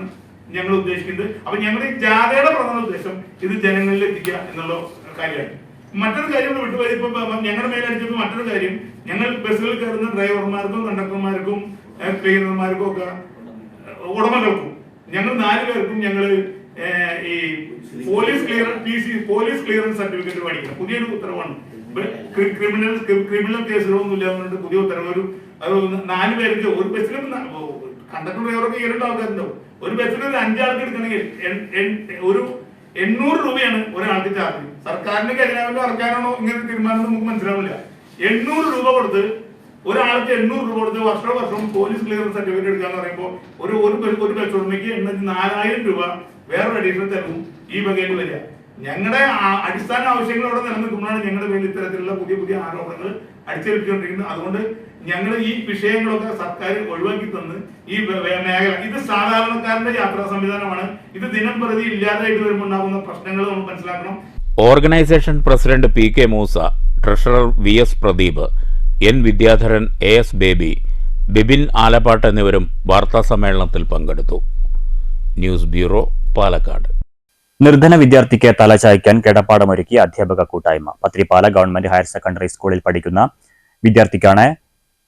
ഞങ്ങൾ ഉദ്ദേശിക്കുന്നത്. അപ്പൊ ഞങ്ങളുടെ ഈ ജാഥയുടെ പ്രധാന ഉദ്ദേശം ഇത് ജനങ്ങളിൽ എത്തിക്കുക എന്നുള്ള കാര്യമാണ്. മറ്റൊരു കാര്യം വിട്ടുപോയി, ഇപ്പൊ ഞങ്ങളുടെ മേലടിച്ചപ്പോൾ മറ്റൊരു കാര്യം, ഞങ്ങൾ ബസ്സുകളിൽ കയറുന്ന ഡ്രൈവർമാർക്കും കണ്ടക്ടർമാർക്കും ക്ലീനർമാർക്കും ഒക്കെ ഉടമകൾക്കും ഞങ്ങൾ 4 പേർക്കും ഞങ്ങൾ ഈ പോലീസ് ക്ലിയറൻസ് സർട്ടിഫിക്കറ്റ് മേടിക്കണം. പുതിയൊരു ഉത്തരവാണ്. ക്രിമിനൽ കേസുകളൊന്നും ഇല്ലാതെ പുതിയ ഉത്തരവ്. ഒരു 4 പേർക്ക് ഒരു ബസ്സിലും കണ്ടക്ടർ ഡ്രൈവറൊക്കെ 2 ആൾക്കാരുണ്ടാവും. ഒരു ബസ്സിൽ ഒരു 5 ആൾക്ക് എടുക്കണമെങ്കിൽ ഒരു 800 രൂപയാണ് ഒരാൾക്ക് ചാർജ്. സർക്കാരിന്റെ ഖജനാവിലോ ഇറക്കാനാണോ ഇങ്ങനെ തീരുമാനം നമുക്ക് മനസ്സിലാവില്ല. 800 രൂപ കൊടുത്ത് ഒരാൾക്ക് 800 രൂപ കൊടുത്ത് വർഷം പോലീസ് ക്ലിയറൻസ് സർട്ടിഫിക്കറ്റ് എടുക്കാന്ന് പറയുമ്പോൾ ഒരു ബസ് ഉടമയ്ക്ക് 4,000 രൂപ വേറൊരു അഡീഷണൽ ചെലവും ഈ വകയിൽ വരിക. ഞങ്ങളുടെ അടിസ്ഥാന ആവശ്യങ്ങൾ അവിടെ നിലനിൽക്കുമ്പോഴാണ് ഞങ്ങളുടെ പേരിൽ ഇത്തരത്തിലുള്ള പുതിയ ആരോപണങ്ങൾ അടിച്ചേൽപ്പിച്ചുകൊണ്ടിരിക്കുന്നത്. അതുകൊണ്ട് ഞങ്ങൾ ഈ വിഷയങ്ങളൊക്കെ സർക്കാർ ഒഴിവാക്കി തന്ന് ഈ മേഖല, ഇത് സാധാരണക്കാരന്റെ യാത്രാ സംവിധാനമാണ്. ഇത് ദിനം പ്രതി ഇല്ലാതായിട്ട് വരുമ്പോൾ ഉണ്ടാകുന്ന പ്രശ്നങ്ങൾ നമ്മൾ മനസ്സിലാക്കണം. Organisation president PK Moosa, treasurer VS Pradeep, N Vidyadharan, AS Baby, Bibin Alappatt എന്നിവരും വാർത്താ സമ്മേളനത്തിൽ പങ്കെടുത്തു. News bureau, Palakkad. നിർധന വിദ്യാർത്ഥിക്ക് തലചായ്ക്കാൻ കിടപ്പാടമൊരുക്കി അധ്യാപക കൂട്ടായ്മ. പത്രിപ്പാല ഗവൺമെന്റ് ഹയർ സെക്കൻഡറി സ്കൂളിൽ പഠിക്കുന്ന വിദ്യാർത്ഥിക്കാണ്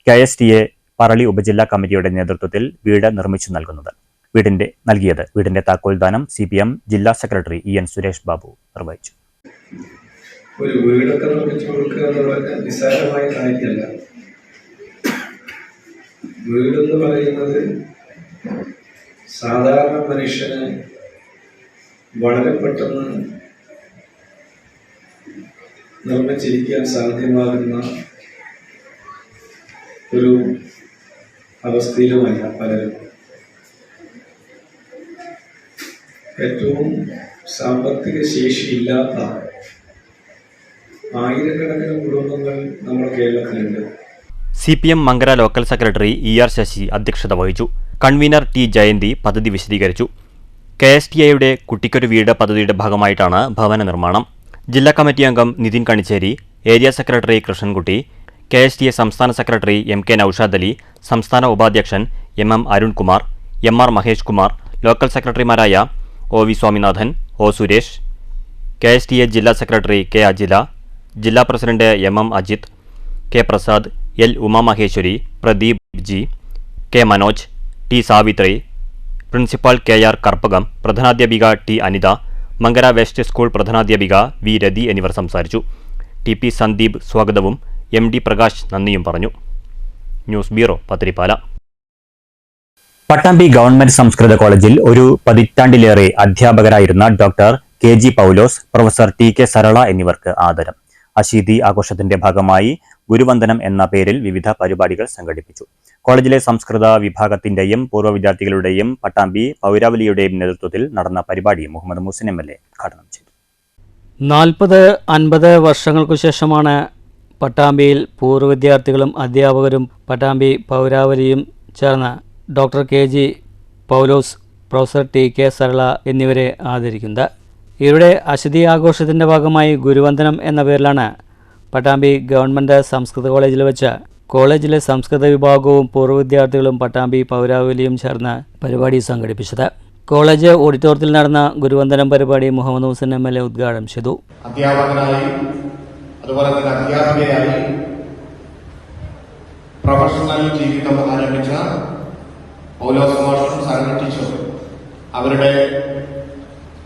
KSTA പറളി ഉപജില്ലാ കമ്മിറ്റിയുടെ നേതൃത്വത്തിൽ വീട് നിർമ്മിച്ചു നൽകിയത്. വീടിന്റെ താക്കോൽദാനം CPM ജില്ലാ സെക്രട്ടറി EN സുരേഷ് ബാബു നിർവഹിച്ചു. ഒരു വീടൊക്കെ നിർമ്മിച്ചു കൊടുക്കുക എന്നുള്ളത് നിസ്സാരമായ കാര്യമല്ല. വീടെന്ന് പറയുന്നത് സാധാരണ മനുഷ്യന് വളരെ പെട്ടെന്ന് നിർമ്മിച്ചിരിക്കാൻ സാധ്യമാകുന്ന ഒരു അവസ്ഥയിലുമല്ല പലരും. ഏറ്റവും സാമ്പത്തിക ശേഷിയില്ലാത്ത ആയിരക്കണക്കിന് കുടുംബങ്ങൾ നമ്മുടെ കേരളത്തിലുണ്ട്. CPM Mankara local secretary ER Sasi അധ്യക്ഷത വഹിച്ചു. കൺവീനർ T ജയന്തി പദ്ധതി വിശദീകരിച്ചു. KSTAയുടെ കുട്ടിക്കൊരു വീട് പദ്ധതിയുടെ ഭാഗമായിട്ടാണ് ഭവന നിർമ്മാണം. ജില്ലാ കമ്മിറ്റി അംഗം Nithin Kanicheri, area secretary Krishnankutty, KSTA സംസ്ഥാന സെക്രട്ടറി MK നൌഷാദ് അലി, സംസ്ഥാന ഉപാധ്യക്ഷൻ MM Arunkumar, MR Mahesh Kumar, local സെക്രട്ടറിമാരായ OV Swaminathan, O Suresh, KSTA ജില്ലാ സെക്രട്ടറി K അജില, ജില്ലാ president MM Ajith, K Prasad, L Umamaheswari, Pradeep G, K Manoj, T Savithri, principal KR Karpakam, പ്രധാനാധ്യാപിക T Anitha, Mankara west school പ്രധാനാധ്യാപിക V രതി എന്നിവർ സംസാരിച്ചു. TP സന്ദീപ് സ്വാഗതവും MD പ്രകാശ് നന്ദിയും പറഞ്ഞു. News bureau, Pathirippala. Pattambi government സംസ്കൃത കോളേജിൽ ഒരു പതിറ്റാണ്ടിലേറെ അധ്യാപകരായിരുന്ന doctor KG Paulose, professor TK Sarala എന്നിവർക്ക് ആദരം. അശീതി ആഘോഷത്തിന്റെ ഭാഗമായി ഗുരുവന്ദനം എന്ന പേരിൽ വിവിധ പരിപാടികൾ സംഘടിപ്പിച്ചു. കോളേജിലെ സംസ്കൃത വിഭാഗത്തിന്റെയും പൂർവ്വ വിദ്യാർത്ഥികളുടെയും പട്ടാമ്പി പൗരാവലിയുടെയും നേതൃത്വത്തിൽ നടന്ന പരിപാടി മുഹമ്മദ് മുഹസിൻ MLA ഉദ്ഘാടനം ചെയ്തു. 40-50 വർഷങ്ങൾക്കു ശേഷമാണ് പട്ടാമ്പിയിൽ പൂർവ്വ വിദ്യാർത്ഥികളും അധ്യാപകരും പട്ടാമ്പി പൗരാവലിയും ചേർന്ന് doctor KG Paulose professor T K. Sarala എന്നിവരെ ആദരിക്കുന്നത്. ഇവരുടെ അശ്വതി ആഘോഷത്തിൻ്റെ ഭാഗമായി ഗുരുവന്ദനം എന്ന പേരിലാണ് പട്ടാമ്പി ഗവൺമെൻറ് സംസ്കൃത കോളേജിൽ വെച്ച് കോളേജിലെ സംസ്കൃത വിഭാഗവും പൂർവ്വ വിദ്യാർത്ഥികളും പട്ടാമ്പി പൗരാവലിയും ചേർന്ന് പരിപാടി സംഘടിപ്പിച്ചത്. കോളേജ് ഓഡിറ്റോറിയത്തിൽ നടന്ന ഗുരുവന്ദനം പരിപാടി മുഹമ്മദ് ഹുസൈൻ MLA ഉദ്ഘാടനം ചെയ്തു. അധ്യാപകനായി അതുപോലെ തന്നെ അധ്യാപികയായി പ്രൊഫഷണൽ ജീവിതം ആരംഭിച്ച പൗലോസ് മാഷും സരള ടീച്ചറും അവരുടെ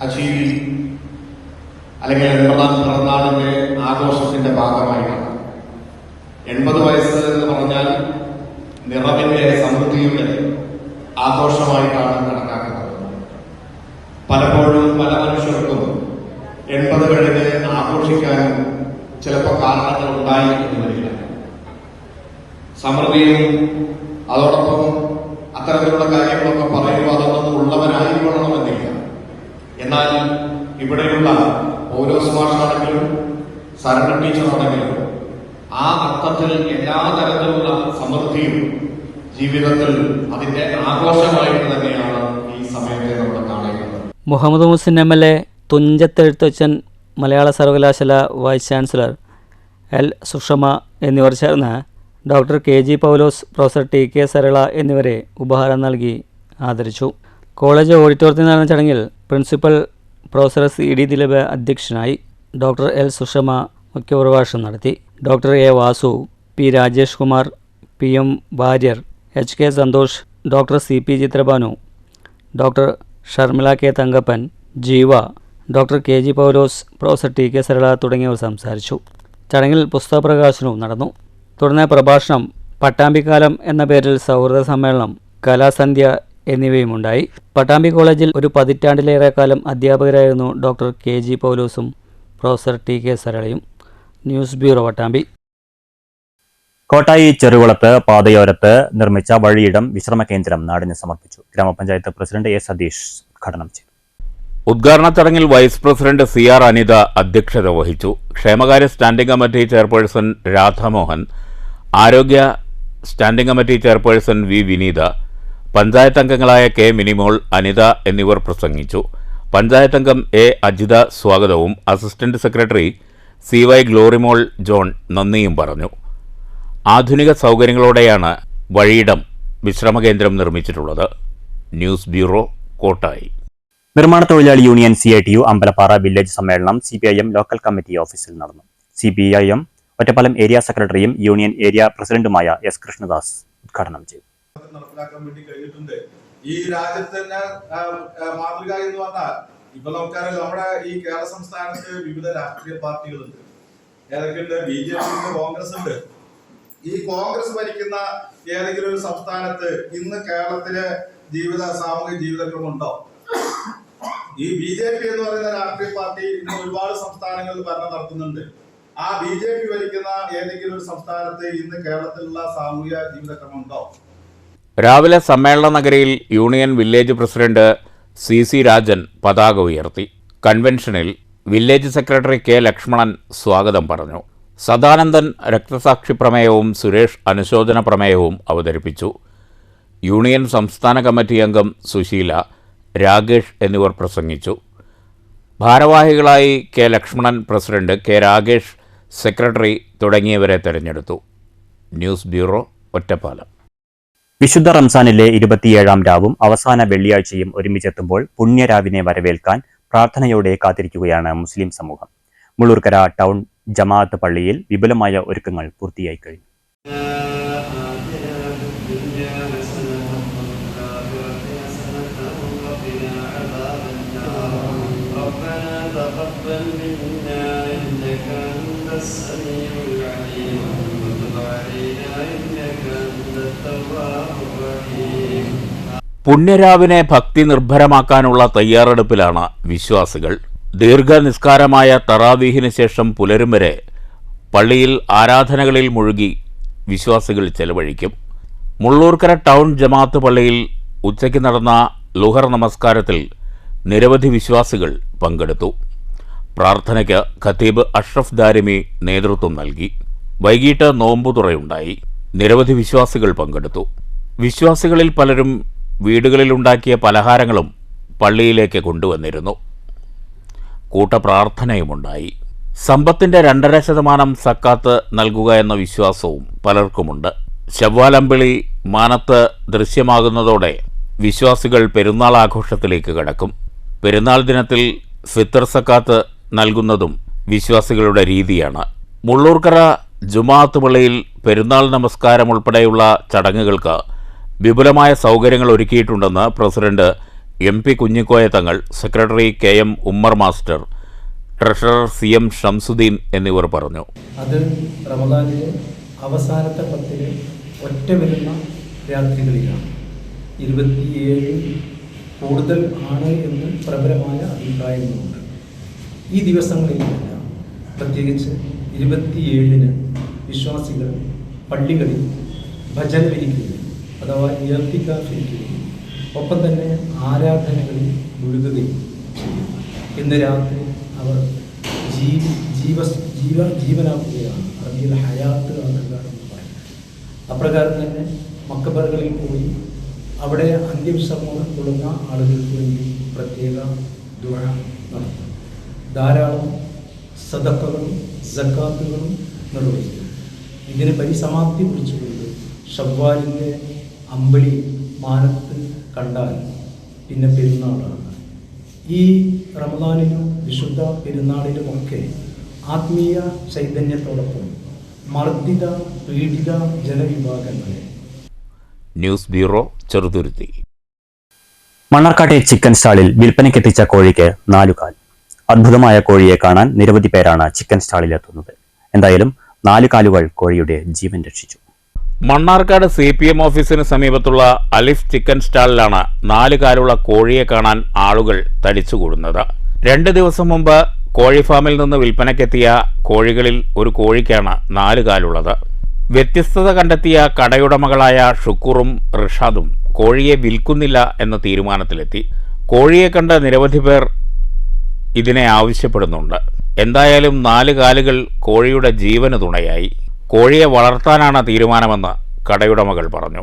അശീതി അല്ലെങ്കിൽ 80ാം പിറന്നാളിന്റെ ആഘോഷത്തിന്റെ ഭാഗമായിട്ടാണ്. 80 വയസ്സ് എന്ന് പറഞ്ഞാൽ നിറവിന്റെ സമൃദ്ധിയുടെ ആഘോഷമായിട്ടാണ് കണക്കാക്കുന്നത്. പലപ്പോഴും പല മനുഷ്യർക്കും 80 കഴിഞ്ഞ് ആഘോഷിക്കാനും ചിലപ്പോൾ കാരണങ്ങൾ ഉണ്ടായി എന്ന് വരില്ല. സമൃദ്ധിയും അതോടൊപ്പം അത്തരത്തിലുള്ള കാര്യങ്ങളൊക്കെ പറയുമ്പോൾ അതൊന്നും ഉള്ളവനായിക്കൊള്ളണമെന്നില്ല. എന്നാൽ ഇവിടെയുള്ള പൗലോസ് മാഷാണെങ്കിലും സരള ടീച്ചറാണെങ്കിലും ആ അർത്ഥത്തിൽ എല്ലാ തരത്തിലുള്ള സമൃദ്ധിയും ജീവിതത്തിൽ അതിന്റെ ആഘോഷമായിട്ട് തന്നെയാണ് ഈ സമയത്തെ നമ്മൾ കാണുന്നത്. മുഹമ്മദ് ഹുസൈൻ MLA, തുഞ്ചത്തെഴുത്തച്ഛൻ മലയാള സർവകലാശാല വൈസ് ചാൻസലർ L. സുഷമ എന്നിവർ ചേർന്ന് doctor KG Paulose, professor T K. Sarala എന്നിവരെ ഉപഹാരം നൽകി ആദരിച്ചു. കോളേജ് ഓഡിറ്റോറിയത്തിൽ നടന്ന ചടങ്ങിൽ പ്രിൻസിപ്പൽ പ്രൊഫസർ CD ദിലീപ് അധ്യക്ഷനായി. Doctor L. സുഷമ മുഖ്യപ്രഭാഷണം നടത്തി. Doctor A. Vasu, P. Rajesh Kumar, PM Warrier, HK Santhosh, doctor CP Chithrabhanu, doctor Sharmila K. Thankappan, Jeeva, doctor KG Paulose, professor T K. Sarala തുടങ്ങിയവർ സംസാരിച്ചു. ചടങ്ങിൽ പുസ്തക പ്രകാശനവും നടന്നു. തുടർന്ന് പ്രഭാഷണം, പട്ടാമ്പിക്കാലം എന്ന പേരിൽ സൗഹൃദ സമ്മേളനം, കലാസന്ധ്യ എന്നിവയുമുണ്ടായി. പട്ടാമ്പി കോളേജിൽ ഒരു പതിറ്റാണ്ടിലേറെ കാലം അധ്യാപകരായിരുന്നു ഡോക്ടർ KG പൗലോസും പ്രൊഫസർ ടി.കെ. സരളയും. News bureau, Pattambi. കോട്ടായി ചെറുകുളത്ത് പാതയോരത്ത് നിർമ്മിച്ച വഴിയിടം വിശ്രമ കേന്ദ്രം നാടിന് സമർപ്പിച്ചു. ഗ്രാമപഞ്ചായത്ത് പ്രസിഡന്റ് A. സതീഷ് ഉദ്ഘാടനം ചെയ്തു. ഉദ്ഘാടന ചടങ്ങിൽ വൈസ് പ്രസിഡന്റ് CR അനിത അധ്യക്ഷത വഹിച്ചു. ക്ഷേമകാര്യ സ്റ്റാൻഡിംഗ് കമ്മിറ്റി ചെയർപേഴ്സൺ രാധാമോഹൻ, ആരോഗ്യ സ്റ്റാൻഡിംഗ് കമ്മിറ്റി ചെയർപേഴ്സൺ V. വിനീത, പഞ്ചായത്ത് അംഗങ്ങളായ K. മിനിമോൾ, അനിത എന്നിവർ പ്രസംഗിച്ചു. പഞ്ചായത്ത് അംഗം A. അജിത സ്വാഗതവും assistant secretary CY Glorymol John നന്ദിയും പറഞ്ഞു. ആധുനിക സൗകര്യങ്ങളോടെയാണ് വഴിയിടം വിശ്രമകേന്ദ്രം നിർമ്മിച്ചിട്ടുള്ളത്. News bureau, Kottayi. നിർമ്മാണ തൊഴിലാളി യൂണിയൻ CITU അമ്പലപ്പാറ വില്ലേജ് സമ്മേളനം CPIM ലോക്കൽ കമ്മിറ്റി ഓഫീസിൽ നടന്നു. CPIM ഒറ്റപ്പാലം ഏരിയ സെക്രട്ടറിയും യൂണിയൻ ഏരിയ പ്രസിഡന്റുമായ S. കൃഷ്ണദാസ് ഉദ്ഘാടനം ചെയ്തു. നടപ്പിലാക്കാൻ വേണ്ടി കഴിഞ്ഞിട്ടുണ്ട്. ഈ രാജ്യത്ത് തന്നെ മാതൃക എന്ന് പറഞ്ഞാൽ ഇപ്പൊ നമുക്കറിയാം, നമ്മുടെ ഈ കേരള സംസ്ഥാനത്ത് വിവിധ രാഷ്ട്രീയ പാർട്ടികളുണ്ട്. ഏതൊക്കെയുണ്ട്? BJP ഉണ്ട്, കോൺഗ്രസ് ഉണ്ട്. ഈ കോൺഗ്രസ് ഭരിക്കുന്ന ഏതെങ്കിലും ഒരു സംസ്ഥാനത്ത് ഇന്ന് കേരളത്തിലെ സാമൂഹിക ജീവിതക്രമമുണ്ടോ? ഈ BJP എന്ന് പറയുന്ന രാഷ്ട്രീയ പാർട്ടി ഇന്ന് ഒരുപാട് സംസ്ഥാനങ്ങളിൽ ഭരണം നടത്തുന്നുണ്ട്. ആ BJP ഭരിക്കുന്ന ഏതെങ്കിലും ഒരു സംസ്ഥാനത്ത് ഇന്ന് കേരളത്തിലുള്ള സാമൂഹിക ജീവിതക്രമമുണ്ടോ? രാവിലെ സമ്മേളന നഗരിയിൽ union village president CC Rajan പതാക ഉയർത്തി. കൺവെൻഷനിൽ വില്ലേജ് സെക്രട്ടറി K. ലക്ഷ്മണൻ സ്വാഗതം പറഞ്ഞു. സദാനന്ദൻ രക്തസാക്ഷി പ്രമേയവും സുരേഷ് അനുശോചന പ്രമേയവും അവതരിപ്പിച്ചു. യൂണിയൻ സംസ്ഥാന കമ്മിറ്റി അംഗം സുശീല, രാകേഷ് എന്നിവർ പ്രസംഗിച്ചു. ഭാരവാഹികളായി K. Lakshmanan president, K. Rakesh secretary തുടങ്ങിയവരെ തെരഞ്ഞെടുത്തു. News bureau, Ottapalam. വിശുദ്ധ റംസാനിലെ 27ാം രാവും അവസാന വെള്ളിയാഴ്ചയും ഒരുമിച്ചെത്തുമ്പോൾ പുണ്യരാവിനെ വരവേൽക്കാൻ പ്രാർത്ഥനയോടെ കാത്തിരിക്കുകയാണ് മുസ്ലിം സമൂഹം. മുള്ളൂർക്കര ടൗൺ ജമാഅത്ത് പള്ളിയിൽ വിപുലമായ ഒരുക്കങ്ങൾ പൂർത്തിയായി കഴിഞ്ഞു. പുണ്യരാവിനെ ഭക്തി നിർഭരമാക്കാനുള്ള തയ്യാറെടുപ്പിലാണ് വിശ്വാസികൾ. ദീർഘനിസ്കാരമായ തറാവീഹിന് ശേഷം പുലരും വരെ പള്ളിയിൽ ആരാധനകളിൽ മുഴുകി വിശ്വാസികൾ ചെലവഴിക്കും. മുള്ളൂർക്കര ടൗൺ ജമാഅത്ത് പള്ളിയിൽ ഉച്ചയ്ക്ക് നടന്ന ലുഹർ നമസ്കാരത്തിൽ നിരവധി വിശ്വാസികൾ പങ്കെടുത്തു. പ്രാർത്ഥനയ്ക്ക് ഖത്തീബ് അഷ്റഫ് ദാരിമി നേതൃത്വം നൽകി. വൈകിട്ട് നോമ്പുതുറയുണ്ടായി. നിരവധി വിശ്വാസികൾ പങ്കെടുത്തു. വിശ്വാസികളിൽ പലരും വീടുകളിലുണ്ടാക്കിയ പലഹാരങ്ങളും പള്ളിയിലേക്ക് കൊണ്ടുവന്നിരുന്നു. കൂട്ടപ്രാർത്ഥനയുമുണ്ടായി. സമ്പത്തിന്റെ 2.5% സക്കാത്ത് നൽകുക എന്ന വിശ്വാസവും പലർക്കുമുണ്ട്. ശവ്വാൽ അമ്പിളി മാനത്ത് ദൃശ്യമാകുന്നതോടെ വിശ്വാസികൾ പെരുന്നാൾ ആഘോഷത്തിലേക്ക് കടക്കും. പെരുന്നാൾ ദിനത്തിൽ ഫിത്തർ സക്കാത്ത് നൽകുന്നതും വിശ്വാസികളുടെ രീതിയാണ്. മുള്ളൂർക്കര ജുമാഅത്ത് പള്ളിയിൽ പെരുന്നാൾ നമസ്കാരം ഉൾപ്പെടെയുള്ള ചടങ്ങുകൾക്ക് വിപുലമായ സൗകര്യങ്ങൾ ഒരുക്കിയിട്ടുണ്ടെന്ന് president MP Kunhikoya Thangal, secretary KM Ummer master, treasurer CM Shamsuddin എന്നിവർ പറഞ്ഞു. അത് റമദാനിലെ അവസാനത്തെ 10 ഒറ്റ വരുന്ന രാത്രികളിലാണ്. 27 കൂടുതൽ ആണ് എന്ന് പ്രബലമായ അഭിപ്രായങ്ങളുണ്ട്. ഈ ദിവസങ്ങളിലെല്ലാം പ്രത്യേകിച്ച് 27-ന് വിശ്വാസികൾ പള്ളികളിൽ ഭജന ഇരിക്കുകയും അഥവാ ഇർത്തികാഫിരിക്കുകയും ഒപ്പം തന്നെ ആരാധനകളിൽ മുഴുകുകയും ചെയ്യും. ഇന്ന് രാത്രി അവർ ജീവനാക്കുകയാണ്. അറബിയിൽ ഹയാത്ത് ആക്കുക എന്ന് പറയും. അപ്രകാരം തന്നെ മക്കബറുകളിൽ പോയി അവിടെ അന്ത്യവിശ്രമം കൊള്ളുന്ന ആളുകൾക്ക് വേണ്ടി പ്രത്യേക ദുആ നടത്തും. ധാരാളം സദഖകളും സക്കാത്തുകളും നിർവഹിക്കും. ഇതിന് പരിസമാപ്തി കുറിച്ചുകൊണ്ട് ശവ്വാലിൻ്റെ അമ്പിളി മാനത്ത് കണ്ടാൽ പിന്നെ പെരുന്നാളാണ്. ഈ റമദാനിലും വിശുദ്ധ പെരുന്നാളിലുമൊക്കെ ആത്മീയ ചൈതന്യത്തോടൊപ്പം മർദ്ദിത പീഡിത ജനവിഭാഗങ്ങളെ. News bureau, Cheruthuruthy. മണ്ണാർക്കാട്ടെ ചിക്കൻ സ്റ്റാളിൽ വിൽപ്പനയ്ക്കെത്തിച്ച കോഴിക്ക് 4 കാൽ. അദ്ഭുതമായ കോഴിയെ കാണാൻ നിരവധി പേരാണ് ചിക്കൻ സ്റ്റാളിലെത്തുന്നത്. എന്തായാലും 4 കാലുകൾ കോഴിയുടെ ജീവൻ രക്ഷിച്ചു. മണ്ണാർക്കാട് CPM ഓഫീസിന് സമീപത്തുള്ള അലിഫ് ചിക്കൻ സ്റ്റാളിലാണ് 4 കാലുള്ള കോഴിയെ കാണാൻ ആളുകൾ തടിച്ചുകൂടുന്നത്. 2 ദിവസം മുമ്പ് കോഴി ഫാമിൽ നിന്ന് വിൽപ്പനയ്ക്കെത്തിയ കോഴികളിൽ ഒരു കോഴിക്കാണ് 4 കാലുള്ളത്. വ്യത്യസ്തത കണ്ടെത്തിയ കടയുടമകളായ ഷുക്കൂറും റിഷാദും കോഴിയെ വിൽക്കുന്നില്ല എന്ന തീരുമാനത്തിലെത്തി. കോഴിയെ കണ്ട നിരവധി പേർ ഇതിനെ ആവശ്യപ്പെടുന്നുണ്ട്. എന്തായാലും 4 കാലുകൾ കോഴിയുടെ ജീവന് തുണയായി. കോഴിയെ വളർത്താനാണ് തീരുമാനമെന്ന് കടയുടമകൾ പറഞ്ഞു.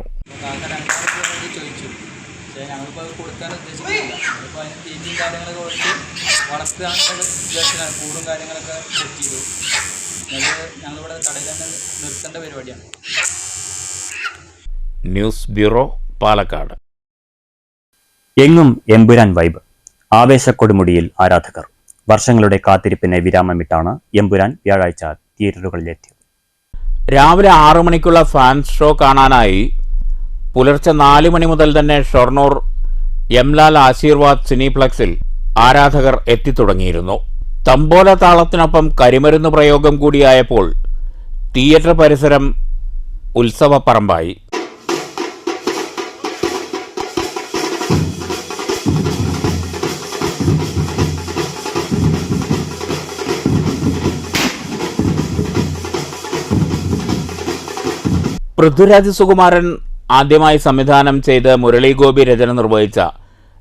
News bureau, Palakkad. എങ്ങും എമ്പുരാൻ വൈബ്. ആവേശക്കൊടുമുടിയിൽ ആരാധകർ. വർഷങ്ങളുടെ കാത്തിരിപ്പിനെ വിരാമമിട്ടാണ് എമ്പുരാൻ വ്യാഴാഴ്ച തിയേറ്ററുകളിലെത്തിയത്. രാവിലെ 6 മണിക്കുള്ള ഫാൻസ് ഷോ കാണാനായി പുലർച്ചെ 4 മണി മുതൽ തന്നെ ഷൊർണൂർ എംലാൽ ആശീർവാദ് സിനിപ്ലക്സിൽ ആരാധകർ എത്തിത്തുടങ്ങിയിരുന്നു. തമ്പോല താളത്തിനൊപ്പം കരിമരുന്ന് പ്രയോഗം കൂടിയായപ്പോൾ തിയേറ്റർ പരിസരം ഉത്സവപ്പറമ്പായി. പൃഥ്വിരാജ് സുകുമാരൻ ആദ്യമായി സംവിധാനം ചെയ്ത് മുരളി ഗോപി രചന നിർവഹിച്ച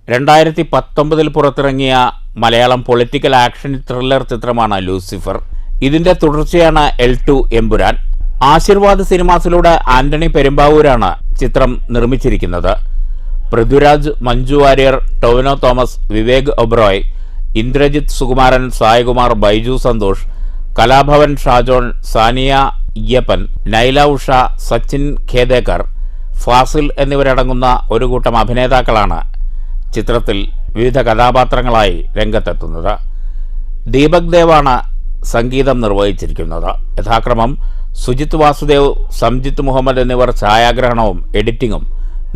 2019 പുറത്തിറങ്ങിയ മലയാളം പൊളിറ്റിക്കൽ ആക്ഷൻ ത്രില്ലർ ചിത്രമാണ് ലൂസിഫർ. ഇതിന്റെ തുടർച്ചയാണ് L2 എമ്പുരാൻ. ആശീർവാദ് സിനിമാസിലൂടെ ആന്റണി പെരുമ്പാവൂരാണ് ചിത്രം നിർമ്മിച്ചിരിക്കുന്നത്. പൃഥ്വിരാജ്, മഞ്ജു വാര്യർ, ടൊവിനോ തോമസ്, വിവേക് ഒബ്രോയ്, ഇന്ദ്രജിത്ത് സുകുമാരൻ, സായകുമാർ, ബൈജു സന്തോഷ്, കലാഭവൻ ഷാജോൺ, സാനിയ അയ്യപ്പൻ, നൈല ഉഷ, സച്ചിൻ ഖേദേക്കർ, ഫാസിൽ എന്നിവരടങ്ങുന്ന ഒരു കൂട്ടം അഭിനേതാക്കളാണ് ചിത്രത്തിൽ വിവിധ കഥാപാത്രങ്ങളായി രംഗത്തെത്തുന്നത്. ദീപക് ദേവാണ് സംഗീതം നിർവഹിച്ചിരിക്കുന്നത്. യഥാക്രമം സുജിത് വാസുദേവ്, സംജിത്ത് മുഹമ്മദ് എന്നിവർ ഛായാഗ്രഹണവും എഡിറ്റിംഗും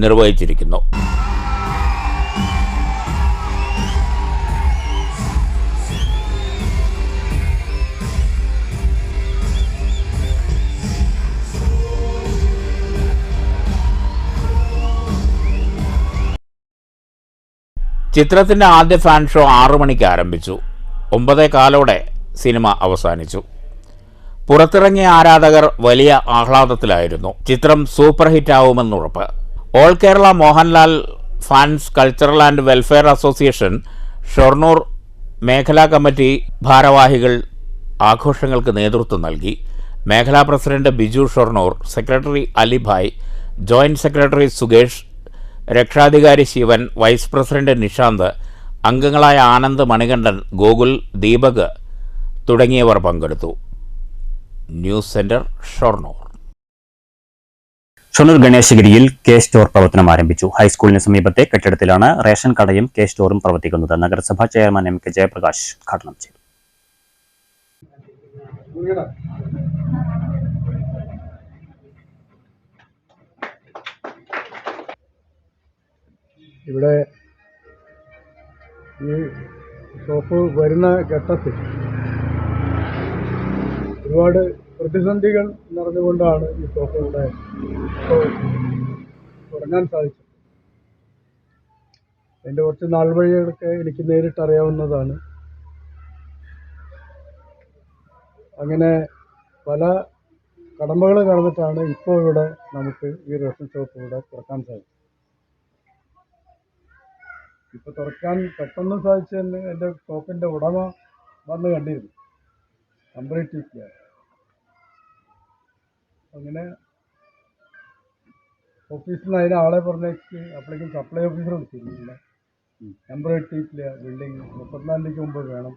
നിർവഹിച്ചിരിക്കുന്നു. ചിത്രത്തിന്റെ ആദ്യ ഫാൻ ഷോ 6 മണിക്ക് ആരംഭിച്ചു. 9:15 സിനിമ അവസാനിച്ചു. പുറത്തിറങ്ങിയ ആരാധകർ വലിയ ആഹ്ലാദത്തിലായിരുന്നു. ചിത്രം സൂപ്പർ ഹിറ്റ് ആവുമെന്നുറപ്പ്. All Kerala Mohanlal fans cultural and welfare association Shoranur മേഖലാ കമ്മിറ്റി ഭാരവാഹികൾ ആഘോഷങ്ങൾക്ക് നേതൃത്വം നൽകി. മേഖലാ പ്രസിഡന്റ് Biju Shoranur, secretary Alibhai, joint secretary Sukesh, രക്ഷാധികാരി ശിവൻ, വൈസ് പ്രസിഡന്റ് നിഷാന്ത്, അംഗങ്ങളായ ആനന്ദ്, മണികണ്ഠൻ, ഗോകുൽ, ദീപക് തുടങ്ങിയവർ പങ്കെടുത്തു. News centre, Shoranur. ഷൊർണൂർ ഗണേശഗിരിയിൽ കെ സ്റ്റോർ പ്രവർത്തനം ആരംഭിച്ചു. ഹൈസ്കൂളിന് സമീപത്തെ കെട്ടിടത്തിലാണ് റേഷൻ കടയും കെ സ്റ്റോറും പ്രവർത്തിക്കുന്നത്. നഗരസഭാ ചെയർമാൻ എം കെ ജയപ്രകാശ് ഉദ്ഘാടനം ചെയ്തു. ഇവിടെ ഈ ഷോപ്പ് വരുന്ന ഘട്ടത്തിൽ ഒരുപാട് പ്രതിസന്ധികൾ നിറഞ്ഞുകൊണ്ടാണ് ഈ ഷോപ്പ് ഇവിടെ തുടങ്ങാൻ സാധിച്ചത്. അതിൻ്റെ കുറച്ച് നാൾ വഴികളൊക്കെ എനിക്ക് നേരിട്ട് അറിയാവുന്നതാണ്. അങ്ങനെ പല കടമ്പകൾ കടന്നിട്ടാണ് ഇപ്പോൾ ഇവിടെ നമുക്ക് ഈ റേഷൻ ഷോപ്പ് ഇവിടെ തുറക്കാൻ സാധിച്ചത്. ഇപ്പോൾ തുറക്കാൻ പെട്ടെന്ന് സാധിച്ചതന്നെ എൻ്റെ ഷോപ്പിൻ്റെ ഉടമ വന്ന് കണ്ടിരുന്നു, കംപ്ലീറ്റ് ചെയ്യാൻ. അങ്ങനെ ഓഫീസിൽ നിന്ന് അതിന് ആളെ പറഞ്ഞേക്ക് അപ്പോഴേക്കും സപ്ലൈ ഓഫീസർ വിളിച്ചിരുന്നില്ല. നമ്പർ കിട്ടിയിട്ടില്ല, ബിൽഡിംഗ് 34 തീയതിക്ക് മുമ്പ് വേണം.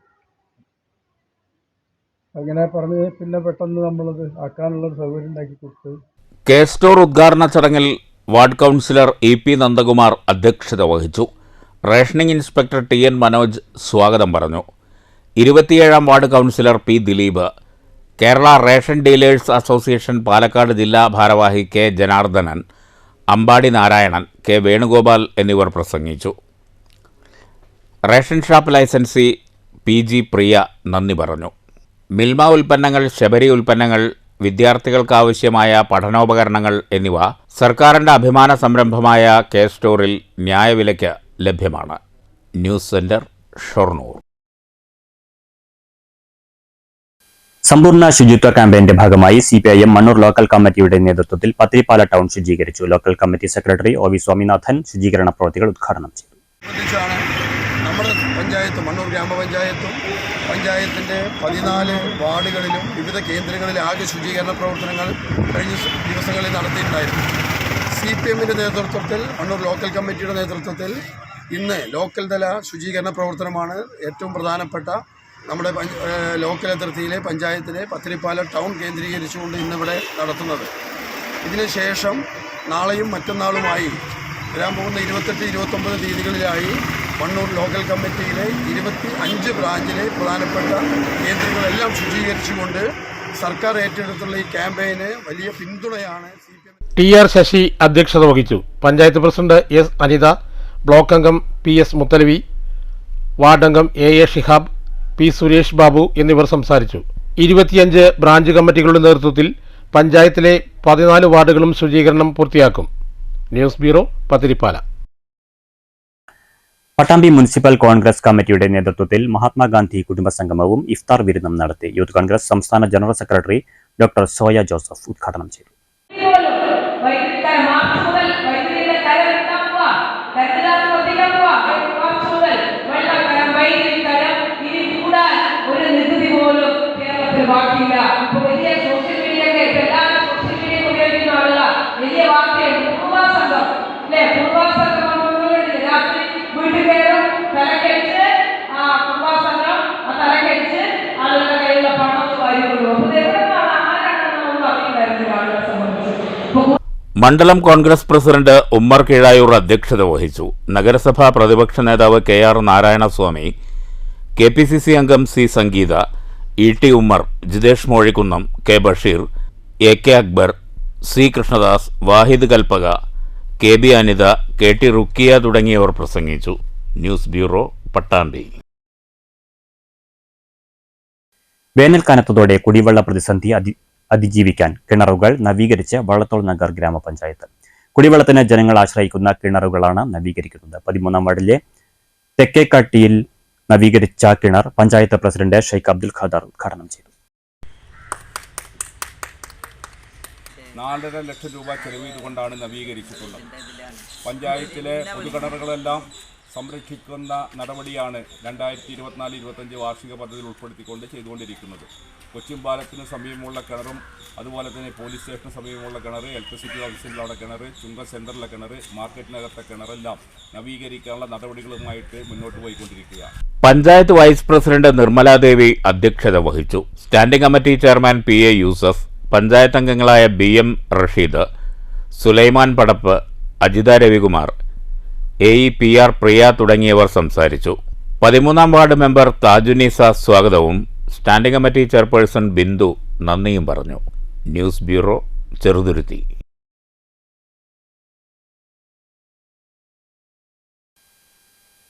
അങ്ങനെ പറഞ്ഞ് പിന്നെ പെട്ടെന്ന് നമ്മളത് ആക്കാനുള്ളൊരു സൗകര്യം ഉണ്ടാക്കി കൊടുത്തു. കെ സ്റ്റോർ ഉദ്ഘാടന ചടങ്ങിൽ വാർഡ് കൗൺസിലർ EP നന്ദകുമാർ അധ്യക്ഷത വഹിച്ചു. റേഷനിംഗ് ഇൻസ്പെക്ടർ TN മനോജ് സ്വാഗതം പറഞ്ഞു. 27-ാം ward councillor P Dileep, Kerala ration dealers association Palakkad ജില്ലാ ഭാരവാഹി K ജനാർദ്ദനൻ, അമ്പാടി നാരായണൻ, K വേണുഗോപാൽ എന്നിവർ പ്രസംഗിച്ചു. റേഷൻ ഷാപ്പ് ലൈസൻസി PG പ്രിയ നന്ദി പറഞ്ഞു. മിൽമ ഉൽപ്പന്നങ്ങൾ, ശബരി ഉൽപ്പന്നങ്ങൾ, വിദ്യാർത്ഥികൾക്കാവശ്യമായ പഠനോപകരണങ്ങൾ എന്നിവ സർക്കാരിൻ്റെ അഭിമാന സംരംഭമായ കെ സ്റ്റോറിൽ ന്യായവിലയ്ക്ക് ലഭ്യമാണ്. News centre, Shoranur. സമ്പൂർണ്ണ ശുചിത്വ ക്യാമ്പയിന്റെ ഭാഗമായി CPIM മണ്ണൂർ ലോക്കൽ കമ്മിറ്റിയുടെ നേതൃത്വത്തിൽ പത്തിരിപ്പാല ടൗൺ ശുചീകരിച്ചു. Local committee secretary OV Swaminathan ശുചീകരണ പ്രവൃത്തികൾ ഉദ്ഘാടനം ചെയ്തു. നമ്മുടെ പഞ്ചായത്ത് മണ്ണൂർ ഗ്രാമപഞ്ചായത്തും പഞ്ചായത്തിൻ്റെ 14 വാർഡുകളിലും വിവിധ കേന്ദ്രങ്ങളിൽ ആകെ ശുചീകരണ പ്രവർത്തനങ്ങൾ കഴിഞ്ഞ ദിവസങ്ങളിൽ നടത്തിയിട്ടുണ്ടായിരുന്നു. CPMൻ്റെ നേതൃത്വത്തിൽ, മണ്ണൂർ ലോക്കൽ കമ്മിറ്റിയുടെ നേതൃത്വത്തിൽ ഇന്ന് ലോക്കൽ തല ശുചീകരണ പ്രവർത്തനമാണ് ഏറ്റവും പ്രധാനപ്പെട്ട നമ്മുടെ ലോക്കൽ അതിർത്തിയിലെ പഞ്ചായത്തിലെ പത്തിരിപ്പാല ടൗൺ കേന്ദ്രീകരിച്ചുകൊണ്ട് ഇന്നിവിടെ നടത്തുന്നത്. ഇതിനുശേഷം നാളെയും മറ്റന്നാളുമായി വരാൻ പോകുന്ന 28, 29 തീയതികളിലായി മണ്ണൂർ ലോക്കൽ കമ്മിറ്റിയിലെ 25 ബ്രാഞ്ചിലെ പ്രധാനപ്പെട്ട കേന്ദ്രങ്ങളെല്ലാം ശുചീകരിച്ചുകൊണ്ട് സർക്കാർ ഏറ്റെടുത്തുള്ള ഈ ക്യാമ്പയിന് വലിയ പിന്തുണയാണ് TR ശശി അധ്യക്ഷത വഹിച്ചു. Panchayat president S Anitha, block അംഗം PS മുത്തലവി, വാർഡ് അംഗം AA ഷിഹാബ്, P സുരേഷ് ബാബു എന്നിവർ സംസാരിച്ചു. 25 ബ്രാഞ്ച് കമ്മിറ്റികളുടെ നേതൃത്വത്തിൽ പഞ്ചായത്തിലെ 14 വാർഡുകളും ശുചീകരണം പൂർത്തിയാക്കും. News bureau, Pathirippala. Pattambi municipal Congress കമ്മിറ്റിയുടെ നേതൃത്വത്തിൽ മഹാത്മാഗാന്ധി കുടുംബസംഗമവും ഇഫ്താർ വിരുന്നും നടത്തി. യൂത്ത് കോൺഗ്രസ് സംസ്ഥാന general secretary doctor soya Joseph ഉദ്ഘാടനം ചെയ്തു. മണ്ഡലം കോൺഗ്രസ് പ്രസിഡന്റ് ഉമ്മർ കീഴായൂർ അധ്യക്ഷത വഹിച്ചു. നഗരസഭാ പ്രതിപക്ഷ നേതാവ് KR നാരായണസ്വാമി, KPCC അംഗം C സംഗീത, ET Ummer, Jithesh Mozhikkunnam, K Basheer, AK Akbar, C Krishnadas, വാഹിദ് കൽപ്പക, KB അനിത, KT റുക്കിയ തുടങ്ങിയവർ പ്രസംഗിച്ചു. News bureau, Pattambi. വേനൽക്കാലത്തോടെ കുടിവെള്ള പ്രതിസന്ധി അതിജീവിക്കാൻ കിണറുകൾ നവീകരിച്ച് വള്ളത്തോൾ നഗർ ഗ്രാമപഞ്ചായത്ത്. കുടിവെള്ളത്തിന് ജനങ്ങൾ ആശ്രയിക്കുന്ന കിണറുകളാണ് നവീകരിക്കുന്നത്. 13-ാം വാർഡിലെ തെക്കേക്കാട്ടിയിൽ നവീകരിച്ച കിണർ പഞ്ചായത്ത് പ്രസിഡന്റ് ഷെയ്ഖ് അബ്ദുൽ ഖാദർ ഉദ്ഘാടനം ചെയ്തു. 4.5 ലക്ഷം രൂപ ചെലവ് ചെയ്തുകൊണ്ടാണ് നവീകരിച്ചിട്ടുള്ളത്. പഞ്ചായത്തിലെ പൊതുകിണറുകളെല്ലാം സംരക്ഷിക്കുന്ന നടപടിയാണ് 2024-25 വാർഷിക പദ്ധതിയിൽ ഉൾപ്പെടുത്തിക്കൊണ്ട് ചെയ്തുകൊണ്ടിരിക്കുന്നത്. കൊച്ചിൻ പാലത്തിന് സമീപമുള്ള കിണറും അതുപോലെ തന്നെ പോലീസ് സ്റ്റേഷന് സമീപമുള്ള കിണർ, ഇലക്ട്രിസിറ്റി ഓഫീസിലുള്ള കിണർ, ചുങ്ക സെൻറ്ററിലെ കിണർ, മാർക്കറ്റിനകത്തെ കിണറെല്ലാം നവീകരിക്കാനുള്ള നടപടികളുമായിട്ട് മുന്നോട്ട് പോയിക്കൊണ്ടിരിക്കുകയാണ്. പഞ്ചായത്ത് വൈസ് പ്രസിഡന്റ് നിർമ്മലാദേവി അധ്യക്ഷത വഹിച്ചു. Standing committee chairman PA Yusuf, panchayat അംഗങ്ങളായ BM Rasheed, Sulaiman പടപ്പ്, Ajitha Ravikumar, AE PR പ്രിയ തുടങ്ങിയവർ സംസാരിച്ചു. 13ാം വാർഡ് മെമ്പർ താജുനീസ സ്വാഗതവും സ്റ്റാൻഡിംഗ് കമ്മിറ്റി ചെയർപേഴ്സൺ ബിന്ദു നന്ദിയും പറഞ്ഞു. News bureau, Cheruthuruthy.